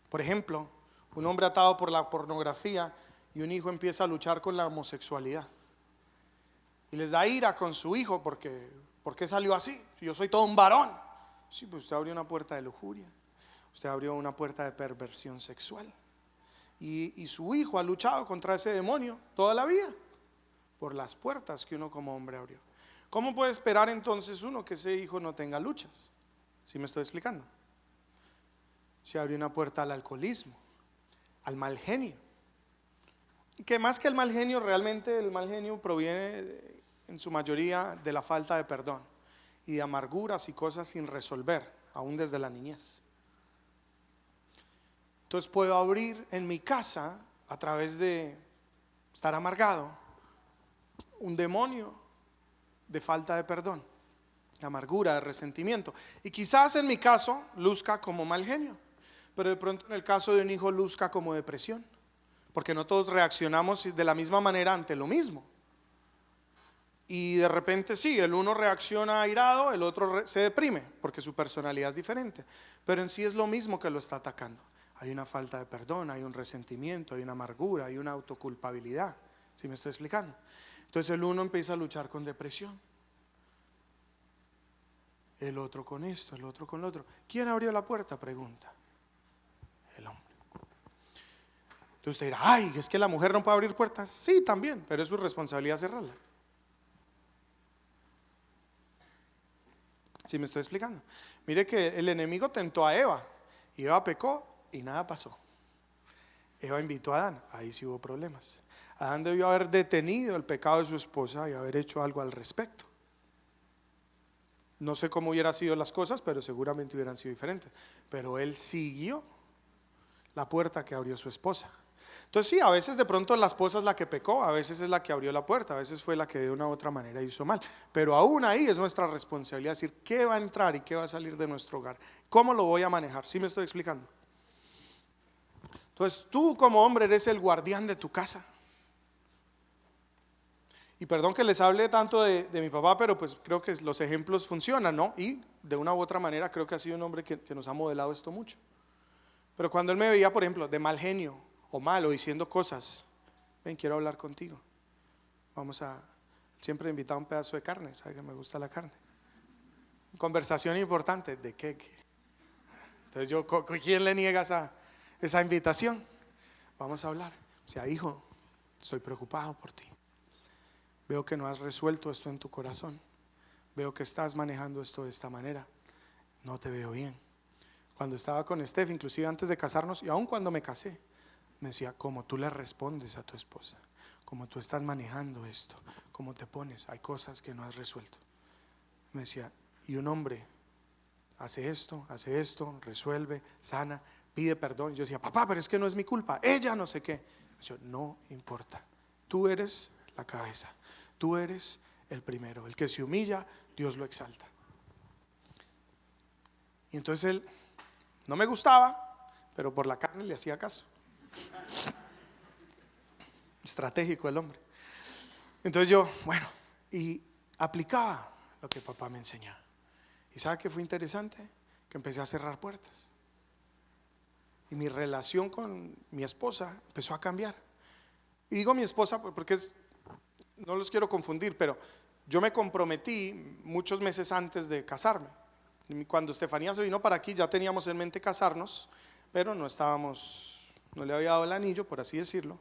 Por ejemplo, un hombre atado por la pornografía y un hijo empieza a luchar con la homosexualidad. Y les da ira con su hijo ¿por qué salió así? Yo soy todo un varón. Sí, pues usted abrió una puerta de lujuria. Usted abrió una puerta de perversión sexual. Y su hijo ha luchado contra ese demonio toda la vida por las puertas que uno como hombre abrió. ¿Cómo puede esperar entonces uno que ese hijo no tenga luchas? ¿Sí me estoy explicando? Se abrió una puerta al alcoholismo, al mal genio. Y que más que el mal genio, realmente el mal genio proviene en su mayoría de la falta de perdón y de amarguras y cosas sin resolver, aún desde la niñez. Entonces puedo abrir en mi casa, a través de estar amargado, un demonio de falta de perdón, de amargura, de resentimiento. Y quizás en mi caso luzca como mal genio, pero de pronto en el caso de un hijo luzca como depresión, porque no todos reaccionamos de la misma manera ante lo mismo. Y de repente sí, el uno reacciona airado, el otro se deprime, porque su personalidad es diferente, pero en sí es lo mismo que lo está atacando. Hay una falta de perdón, hay un resentimiento, hay una amargura, hay una autoculpabilidad. ¿Sí me estoy explicando? Entonces el uno empieza a luchar con depresión, el otro con esto, el otro con lo otro. ¿Quién abrió la puerta? Pregunta. El hombre. Entonces usted dirá, ay, es que la mujer no puede abrir puertas. Sí, también, pero es su responsabilidad cerrarla. ¿Sí me estoy explicando? Mire que el enemigo tentó a Eva y Eva pecó y nada pasó. Eva invitó a Adán, ahí sí hubo problemas. Adán debió haber detenido el pecado de su esposa y haber hecho algo al respecto. No sé cómo hubieran sido las cosas, pero seguramente hubieran sido diferentes. Pero él siguió la puerta que abrió su esposa. Entonces sí, a veces de pronto la esposa es la que pecó, a veces es la que abrió la puerta, a veces fue la que de una u otra manera hizo mal. Pero aún ahí es nuestra responsabilidad decir qué va a entrar y qué va a salir de nuestro hogar. ¿Cómo lo voy a manejar? ¿Sí me estoy explicando? Entonces tú como hombre eres el guardián de tu casa. Y perdón que les hable tanto de mi papá, pero pues creo que los ejemplos funcionan, ¿no? Y de una u otra manera creo que ha sido un hombre que nos ha modelado esto mucho. Pero cuando él me veía, por ejemplo, de mal genio o malo diciendo cosas, ven, quiero hablar contigo. Siempre he invitado un pedazo de carne, sabe que me gusta la carne. Conversación importante, ¿de qué? Entonces ¿quién le niega esa invitación? Vamos a hablar. O sea, hijo, estoy preocupado por ti. Veo que no has resuelto esto en tu corazón. Veo que estás manejando esto de esta manera. No te veo bien. Cuando estaba con Steph, inclusive antes de casarnos y aún cuando me casé, me decía, ¿cómo tú le respondes a tu esposa? ¿Cómo tú estás manejando esto? ¿Cómo te pones? Hay cosas que no has resuelto. Me decía, y un hombre hace esto, resuelve, sana, pide perdón. Yo decía, papá, pero es que no es mi culpa, ella no sé qué. Yo, no importa, tú eres la cabeza, tú eres el primero, el que se humilla, Dios lo exalta. Y entonces él no me gustaba, pero por la carne le hacía caso. Estratégico el hombre. Entonces yo, bueno, y aplicaba lo que papá me enseñaba. ¿Y sabe qué fue interesante? Que empecé a cerrar puertas. Y mi relación con mi esposa empezó a cambiar. Y digo mi esposa porque no los quiero confundir, pero yo me comprometí muchos meses antes de casarme. Cuando Estefanía se vino para aquí ya teníamos en mente casarnos, pero no le había dado el anillo, por así decirlo.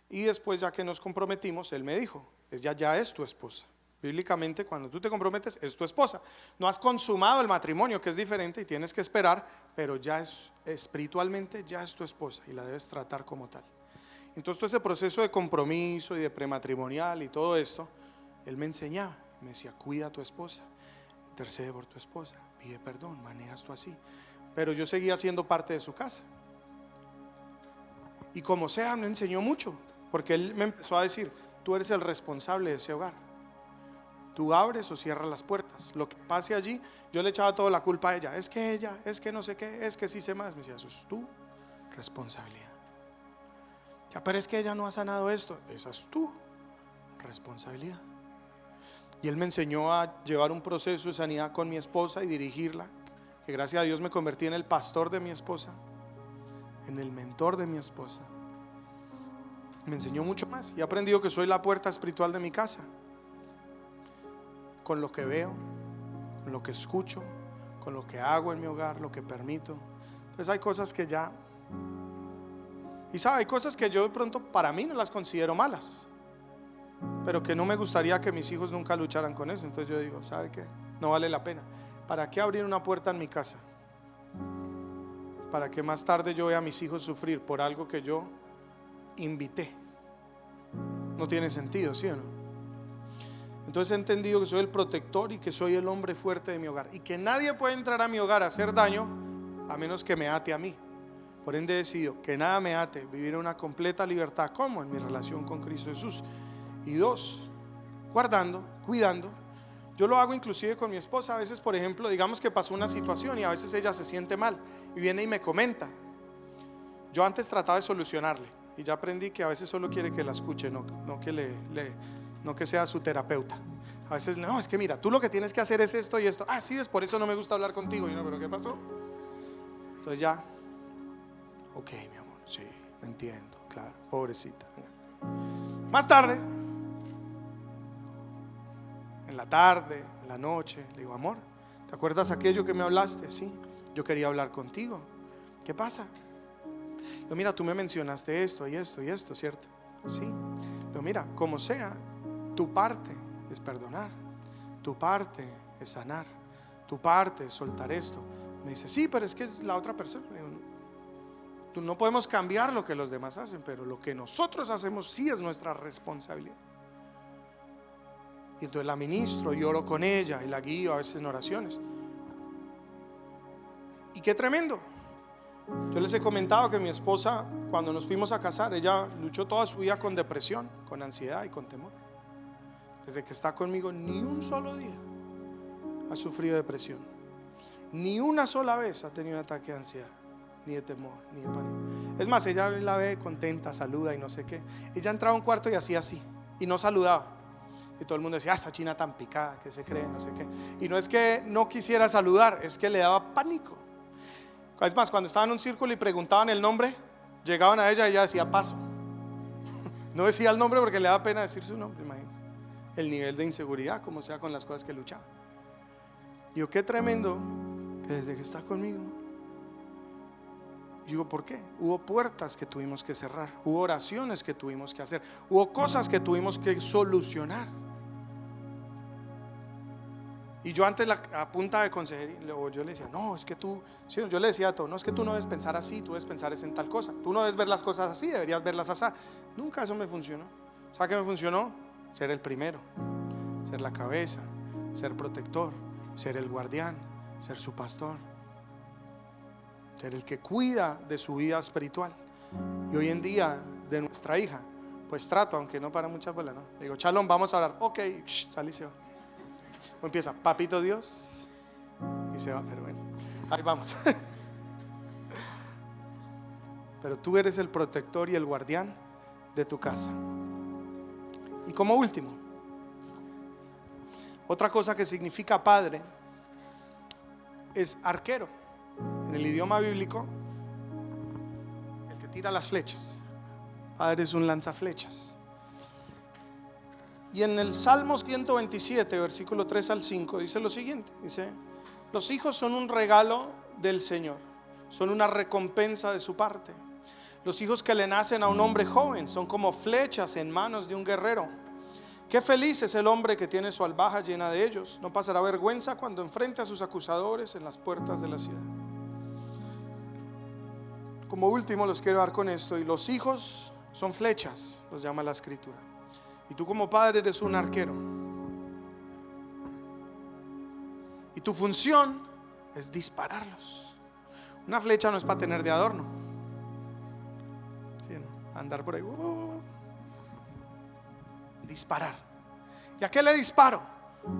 Y después, ya que nos comprometimos, él me dijo, ella ya es tu esposa. Bíblicamente, cuando tú te comprometes, es tu esposa. No has consumado el matrimonio, que es diferente y tienes que esperar, pero ya es espiritualmente, ya es tu esposa y la debes tratar como tal. Entonces, todo ese proceso de compromiso y de prematrimonial y todo esto, él me enseñaba, me decía, cuida a tu esposa, intercede por tu esposa, pide perdón, manejas tú así. Pero yo seguía siendo parte de su casa. Y como sea, me enseñó mucho, porque él me empezó a decir, tú eres el responsable de ese hogar. Tú abres o cierras las puertas. Lo que pase allí, yo le echaba toda la culpa a ella. Es que no sé qué, es que sí sé más. Me decía, eso es tu responsabilidad. Ya, pero es que ella no ha sanado esto. Esa es tu responsabilidad. Y él me enseñó a llevar un proceso de sanidad con mi esposa y dirigirla. Que gracias a Dios me convertí en el pastor de mi esposa, en el mentor de mi esposa. Me enseñó mucho más y he aprendido que soy la puerta espiritual de mi casa. Con lo que veo, con lo que escucho, con lo que hago en mi hogar, lo que permito. Entonces hay cosas que ya, y sabe, hay cosas que yo de pronto para mí no las considero malas, pero que no me gustaría que mis hijos nunca lucharan con eso. Entonces yo digo, ¿sabe qué? No vale la pena. ¿Para qué abrir una puerta en mi casa? Para que más tarde yo vea a mis hijos sufrir por algo que yo invité. No tiene sentido, ¿sí o no? Entonces he entendido que soy el protector y que soy el hombre fuerte de mi hogar, y que nadie puede entrar a mi hogar a hacer daño a menos que me ate a mí. Por ende he decidido que nada me ate, vivir en una completa libertad, como en mi relación con Cristo Jesús. Y dos, guardando, cuidando. Yo lo hago inclusive con mi esposa. A veces, por ejemplo, digamos que pasó una situación y a veces ella se siente mal y viene y me comenta. Yo antes trataba de solucionarle y ya aprendí que a veces solo quiere que la escuche, no que sea su terapeuta. A veces, no, es que mira, tú lo que tienes que hacer es esto y esto. Ah, sí, es por eso no me gusta hablar contigo. Y no, pero ¿qué pasó? Entonces ya, ok, mi amor, sí, entiendo, claro, pobrecita. Más tarde, en la tarde, en la noche, le digo, amor, ¿te acuerdas aquello que me hablaste? Sí, yo quería hablar contigo. ¿Qué pasa? Yo, mira, tú me mencionaste esto y esto y esto, ¿cierto? Sí. Yo, mira, como sea, tu parte es perdonar, tu parte es sanar, tu parte es soltar esto. Me dice, sí, pero es que la otra persona. Tú no podemos cambiar lo que los demás hacen, pero lo que nosotros hacemos sí es nuestra responsabilidad. Y entonces la ministro y oro con ella y la guío a veces en oraciones. Y qué tremendo. Yo les he comentado que mi esposa, cuando nos fuimos a casar, ella luchó toda su vida con depresión, con ansiedad y con temor. Desde que está conmigo, ni un solo día ha sufrido depresión, ni una sola vez ha tenido un ataque de ansiedad, ni de temor, ni de pánico. Es más, ella la ve contenta, saluda y no sé qué. Ella entraba a un cuarto y hacía así, y no saludaba. Y todo el mundo decía, esa china tan picada, que se cree, no sé qué. Y no es que no quisiera saludar, es que le daba pánico. Es más, cuando estaban en un círculo y preguntaban el nombre, llegaban a ella y ella decía paso. No decía el nombre porque le daba pena decir su nombre. Imagínense el nivel de inseguridad, como sea, con las cosas que luchaba. Digo, qué tremendo que desde que está conmigo Y digo, ¿por qué? Hubo puertas que tuvimos que cerrar, hubo oraciones que tuvimos que hacer, hubo cosas que tuvimos que solucionar. Y yo antes a punta de consejería, yo le decía, no, es que tú, sí, yo le decía a todo, no, es que tú no debes pensar así, tú debes pensar en tal cosa, tú no debes ver las cosas así, deberías verlas así. Nunca eso me funcionó. ¿Sabe qué me funcionó? Ser el primero, ser la cabeza, ser protector, ser el guardián, ser su pastor, ser el que cuida de su vida espiritual. Y hoy en día de nuestra hija, pues trato, aunque no para muchas bolas, ¿no? Le digo, Chalón, vamos a hablar. Ok, sale y se va. O empieza, papito Dios, y se va, pero bueno, ahí vamos. Pero tú eres el protector y el guardián de tu casa. Y como último, otra cosa que significa padre es arquero. En el idioma bíblico, el que tira las flechas. Padre es un lanzaflechas. Y en el Salmo 127, versículo 3 al 5, dice lo siguiente: dice, los hijos son un regalo del Señor, son una recompensa de su parte. Los hijos que le nacen a un hombre joven son como flechas en manos de un guerrero. Qué feliz es el hombre que tiene su alhaja llena de ellos. No pasará vergüenza cuando enfrente a sus acusadores en las puertas de la ciudad. Como último los quiero dar con esto. Y los hijos son flechas, los llama la escritura. Y tú como padre eres un arquero. Y tu función es dispararlos. Una flecha no es para tener de adorno. ¿Sí? Andar por ahí. Disparar. ¿Y a qué le disparo?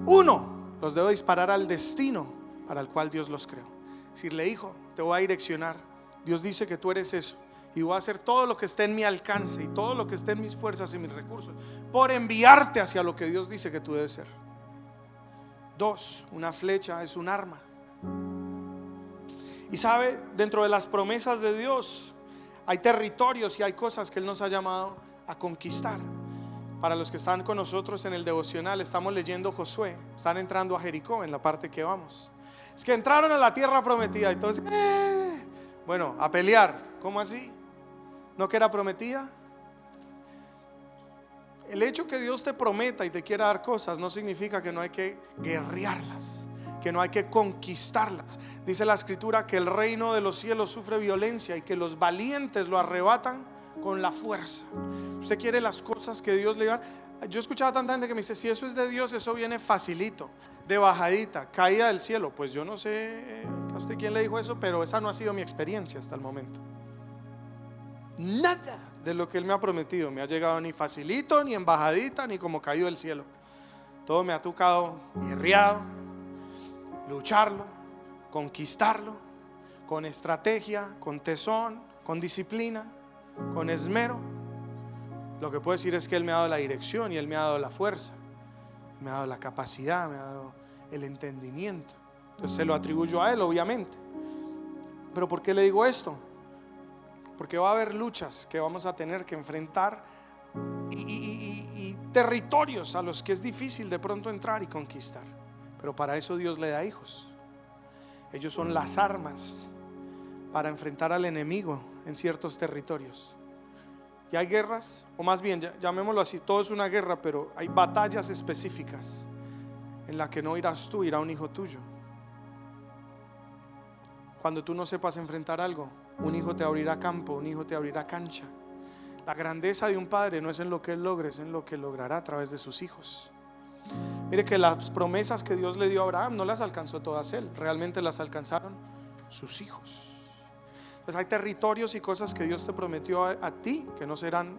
Uno, los debo disparar al destino para el cual Dios los creó. Decirle, hijo, te voy a direccionar. Dios dice que tú eres eso. Y voy a hacer todo lo que esté en mi alcance y todo lo que esté en mis fuerzas y mis recursos por enviarte hacia lo que Dios dice que tú debes ser. Dos, una flecha es un arma. Y sabe, dentro de las promesas de Dios hay territorios y hay cosas que Él nos ha llamado a conquistar. Para los que están con nosotros en el devocional, estamos leyendo Josué. Están entrando a Jericó en la parte que vamos. Es que entraron a la tierra prometida. Entonces, bueno, a pelear. ¿Cómo así? ¿No que era prometida? El hecho que Dios te prometa y te quiera dar cosas no significa que no hay que guerrearlas, que no hay que conquistarlas. Dice la escritura que el reino de los cielos sufre violencia y que los valientes lo arrebatan con la fuerza. Usted quiere las cosas que Dios le da. Yo he escuchado a tanta gente que me dice, si eso es de Dios, eso viene facilito, de bajadita, caída del cielo. Pues yo no sé a usted quién le dijo eso, pero esa no ha sido mi experiencia hasta el momento. Nada de lo que Él me ha prometido me ha llegado ni facilito, ni en bajadita, ni como caído del cielo. Todo me ha tocado guerreado, lucharlo, conquistarlo, con estrategia, con tesón, con disciplina, con esmero. Lo que puedo decir es que Él me ha dado la dirección y Él me ha dado la fuerza, me ha dado la capacidad, me ha dado el entendimiento. Entonces se lo atribuyo a Él, obviamente. Pero ¿por qué le digo esto? Porque va a haber luchas que vamos a tener que enfrentar y territorios a los que es difícil de pronto entrar y conquistar. Pero para eso Dios le da hijos. Ellos son las armas para enfrentar al enemigo en ciertos territorios. Y hay guerras, o más bien llamémoslo así, todo es una guerra, pero hay batallas específicas en las que no irás tú, irá un hijo tuyo. Cuando tú no sepas enfrentar algo, un hijo te abrirá campo, un hijo te abrirá cancha. La grandeza de un padre no es en lo que él logre, es en lo que logrará a través de sus hijos. Mire que las promesas que Dios le dio a Abraham no las alcanzó todas él, realmente las alcanzaron sus hijos. Pues hay territorios y cosas que Dios te prometió a ti que no serán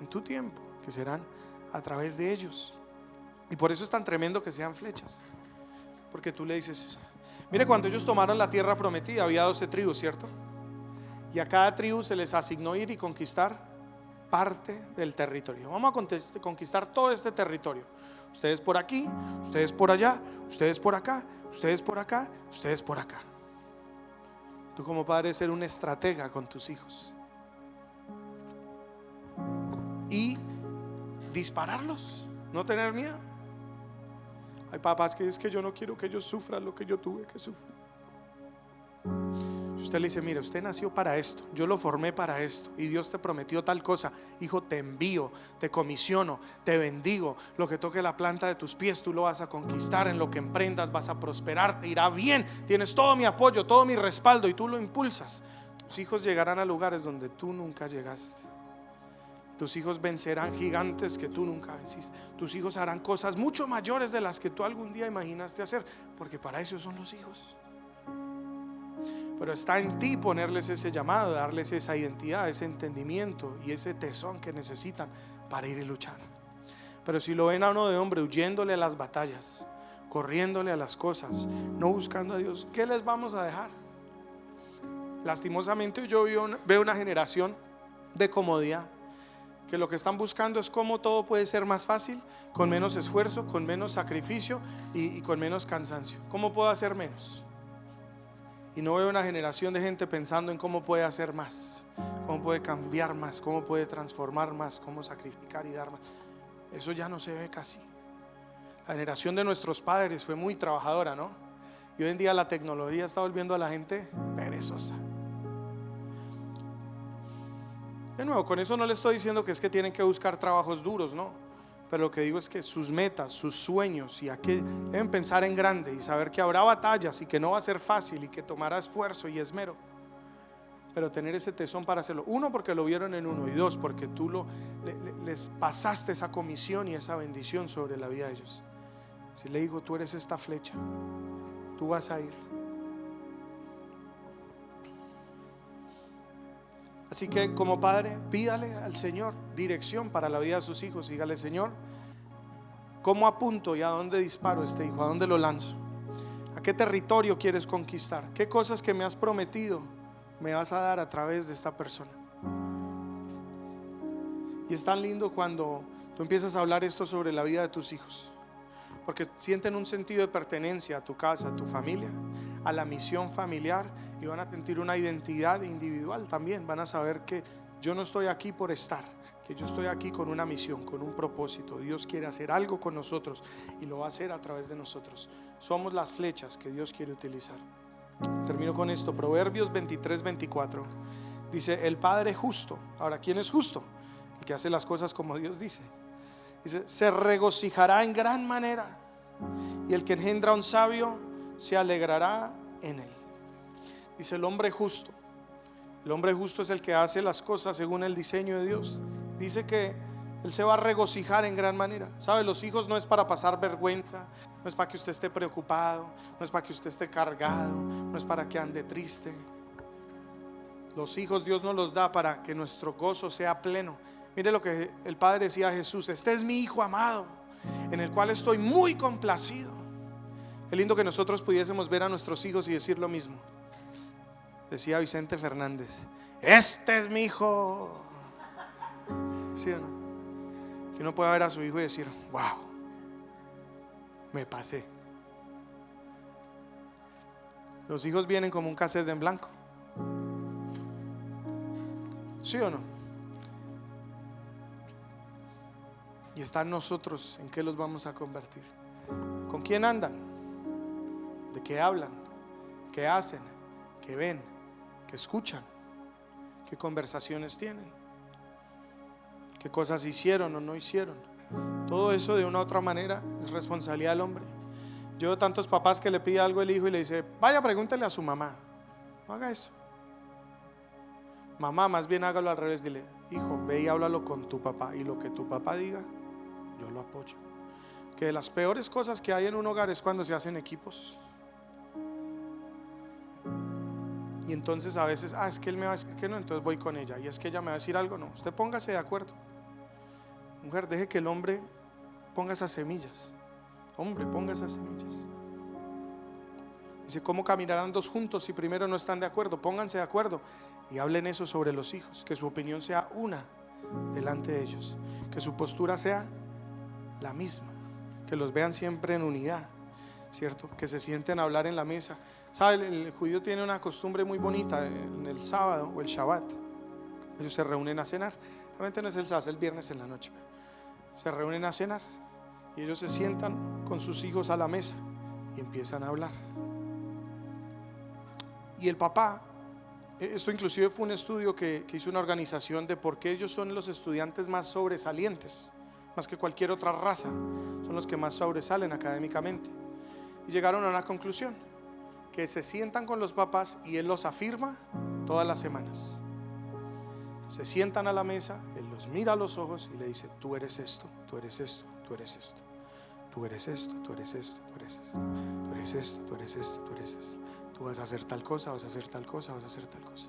en tu tiempo, que serán a través de ellos. Y por eso es tan tremendo que sean flechas, porque tú le dices, mire, cuando ellos tomaron la tierra prometida había 12 tribus, ¿cierto? Y a cada tribu se les asignó ir y conquistar parte del territorio. Vamos a conquistar todo este territorio. Ustedes por aquí, ustedes por allá, ustedes por acá, ustedes por acá, ustedes por acá. Tú como padre ser un estratega con tus hijos y dispararlos, no tener miedo. Hay papás que es que yo no quiero que ellos sufran lo que yo tuve que sufrir. usted le dice, mire, usted nació para esto, yo lo formé para esto y Dios te prometió tal cosa, hijo, te envío, te comisiono, te bendigo, lo que toque la planta de tus pies tú lo vas a conquistar, en lo que emprendas vas a prosperar, te irá bien, tienes todo mi apoyo, todo mi respaldo, y tú lo impulsas. Tus hijos llegarán a lugares donde tú nunca llegaste. Tus hijos vencerán gigantes que tú nunca venciste. Tus hijos harán cosas mucho mayores de las que tú algún día imaginaste hacer, porque para eso son los hijos. Pero está en ti ponerles ese llamado, darles esa identidad, ese entendimiento y ese tesón que necesitan para ir y luchar. Pero si lo ven a uno de hombre huyéndole a las batallas, corriéndole a las cosas, no buscando a Dios, ¿qué les vamos a dejar? Lastimosamente yo veo una generación de comodidad, que lo que están buscando es cómo todo puede ser más fácil, con menos esfuerzo, con menos sacrificio y con menos cansancio. ¿Cómo puedo hacer menos? Y no veo una generación de gente pensando en cómo puede hacer más, cómo puede cambiar más, cómo puede transformar más, cómo sacrificar y dar más. Eso ya no se ve casi. La generación de nuestros padres fue muy trabajadora, ¿no? Y hoy en día la tecnología está volviendo a la gente perezosa. De nuevo, con eso no le estoy diciendo que es que tienen que buscar trabajos duros, no. Pero lo que digo es que sus metas, sus sueños y deben pensar en grande y saber que habrá batallas y que no va a ser fácil y que tomará esfuerzo y esmero. Pero tener ese tesón para hacerlo. Uno, porque lo vieron en uno, y dos, porque tú les pasaste esa comisión y esa bendición sobre la vida de ellos. Si le digo, tú eres esta flecha, tú vas a ir. Así que como padre, pídale al Señor dirección para la vida de sus hijos. Dígale, Señor, ¿cómo apunto y a dónde disparo este hijo? ¿A dónde lo lanzo? ¿A qué territorio quieres conquistar? ¿Qué cosas que me has prometido me vas a dar a través de esta persona? Y es tan lindo cuando tú empiezas a hablar esto sobre la vida de tus hijos, porque sienten un sentido de pertenencia a tu casa, a tu familia, a la misión familiar, y van a sentir una identidad individual también. Van a saber que yo no estoy aquí por estar, que yo estoy aquí con una misión, con un propósito. Dios quiere hacer algo con nosotros y lo va a hacer a través de nosotros. Somos las flechas que Dios quiere utilizar. Termino con esto. Proverbios 23-24 dice: el padre justo. Ahora, ¿quién es justo? El que hace las cosas como Dios dice. Dice: se regocijará en gran manera, y el que engendra a un sabio se alegrará en él. Dice el hombre justo. El hombre justo es el que hace las cosas según el diseño de Dios. Dice que él se va a regocijar en gran manera. ¿Sabe? Los hijos no es para pasar vergüenza, no es para que usted esté preocupado, no es para que usted esté cargado, no es para que ande triste. Los hijos Dios nos los da para que nuestro gozo sea pleno. Mire lo que el Padre decía a Jesús: este es mi Hijo amado, en el cual estoy muy complacido. Qué lindo que nosotros pudiésemos ver a nuestros hijos y decir lo mismo. Decía Vicente Fernández: este es mi hijo. ¿Sí o no? Que uno pueda ver a su hijo y decir: wow, me pasé. Los hijos vienen como un cassette en blanco. ¿Sí o no? Y está en nosotros en qué los vamos a convertir. ¿Con quién andan? ¿De qué hablan? ¿Qué hacen? ¿Qué ven? ¿Qué escuchan? ¿Qué conversaciones tienen? ¿Qué cosas hicieron o no hicieron? Todo eso de una u otra manera es responsabilidad del hombre. Yo veo tantos papás que le pide algo el hijo y le dice: vaya, pregúntele a su mamá. No haga eso. Mamá, más bien hágalo al revés. Dile: hijo, ve y háblalo con tu papá, y lo que tu papá diga, yo lo apoyo. Que de las peores cosas que hay en un hogar es cuando se hacen equipos. Y entonces a veces, es que él me va a decir que no, entonces voy con ella. Y es que ella me va a decir algo. No, usted póngase de acuerdo. Mujer, deje que el hombre ponga esas semillas. Hombre, ponga esas semillas. Dice: ¿cómo caminarán dos juntos si primero no están de acuerdo? Pónganse de acuerdo y hablen eso sobre los hijos. Que su opinión sea una delante de ellos, que su postura sea la misma, que los vean siempre en unidad, ¿cierto? Que se sienten a hablar en la mesa. ¿Sabe? El judío tiene una costumbre muy bonita. En el sábado o el Shabbat ellos se reúnen a cenar. Realmente no es el sábado, es el viernes en la noche. Se reúnen a cenar y ellos se sientan con sus hijos a la mesa y empiezan a hablar. Y el papá Esto inclusive fue un estudio que hizo una organización de por qué ellos son los estudiantes más sobresalientes, más que cualquier otra raza, son los que más sobresalen académicamente. Y llegaron a una conclusión, que se sientan con los papás y él los afirma todas las semanas. Se sientan a la mesa, él los mira a los ojos y le dice: tú eres esto, tú eres esto, tú eres esto, tú eres esto, tú eres esto, tú eres esto, tú eres esto, tú eres esto, tú eres esto. Tú vas a hacer tal cosa, vas a hacer tal cosa, vas a hacer tal cosa.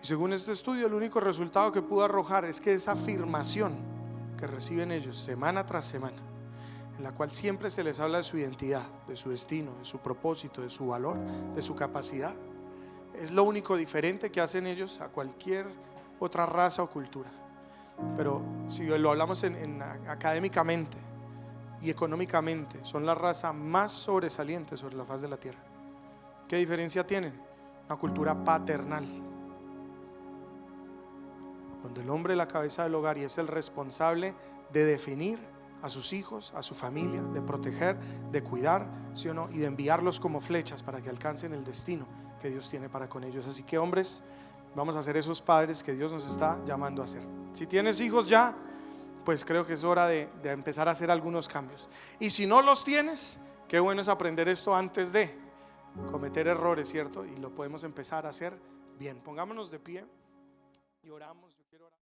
Y según este estudio, el único resultado que pudo arrojar es que esa afirmación que reciben ellos semana tras semana, en la cual siempre se les habla de su identidad, de su destino, de su propósito, de su valor, de su capacidad, es lo único diferente que hacen ellos a cualquier otra raza o cultura. Pero si lo hablamos académicamente y económicamente, son la raza más sobresaliente sobre la faz de la tierra. ¿Qué diferencia tienen? Una cultura paternal, donde el hombre es la cabeza del hogar y es el responsable de definir a sus hijos, a su familia, de proteger, de cuidar, ¿sí o no? Y de enviarlos como flechas para que alcancen el destino que Dios tiene para con ellos. Así que, hombres, vamos a ser esos padres que Dios nos está llamando a ser. Si tienes hijos ya, pues creo que es hora de empezar a hacer algunos cambios. Y si no los tienes, qué bueno es aprender esto antes de cometer errores, ¿cierto? Y lo podemos empezar a hacer bien. Pongámonos de pie y oramos. Yo quiero orar.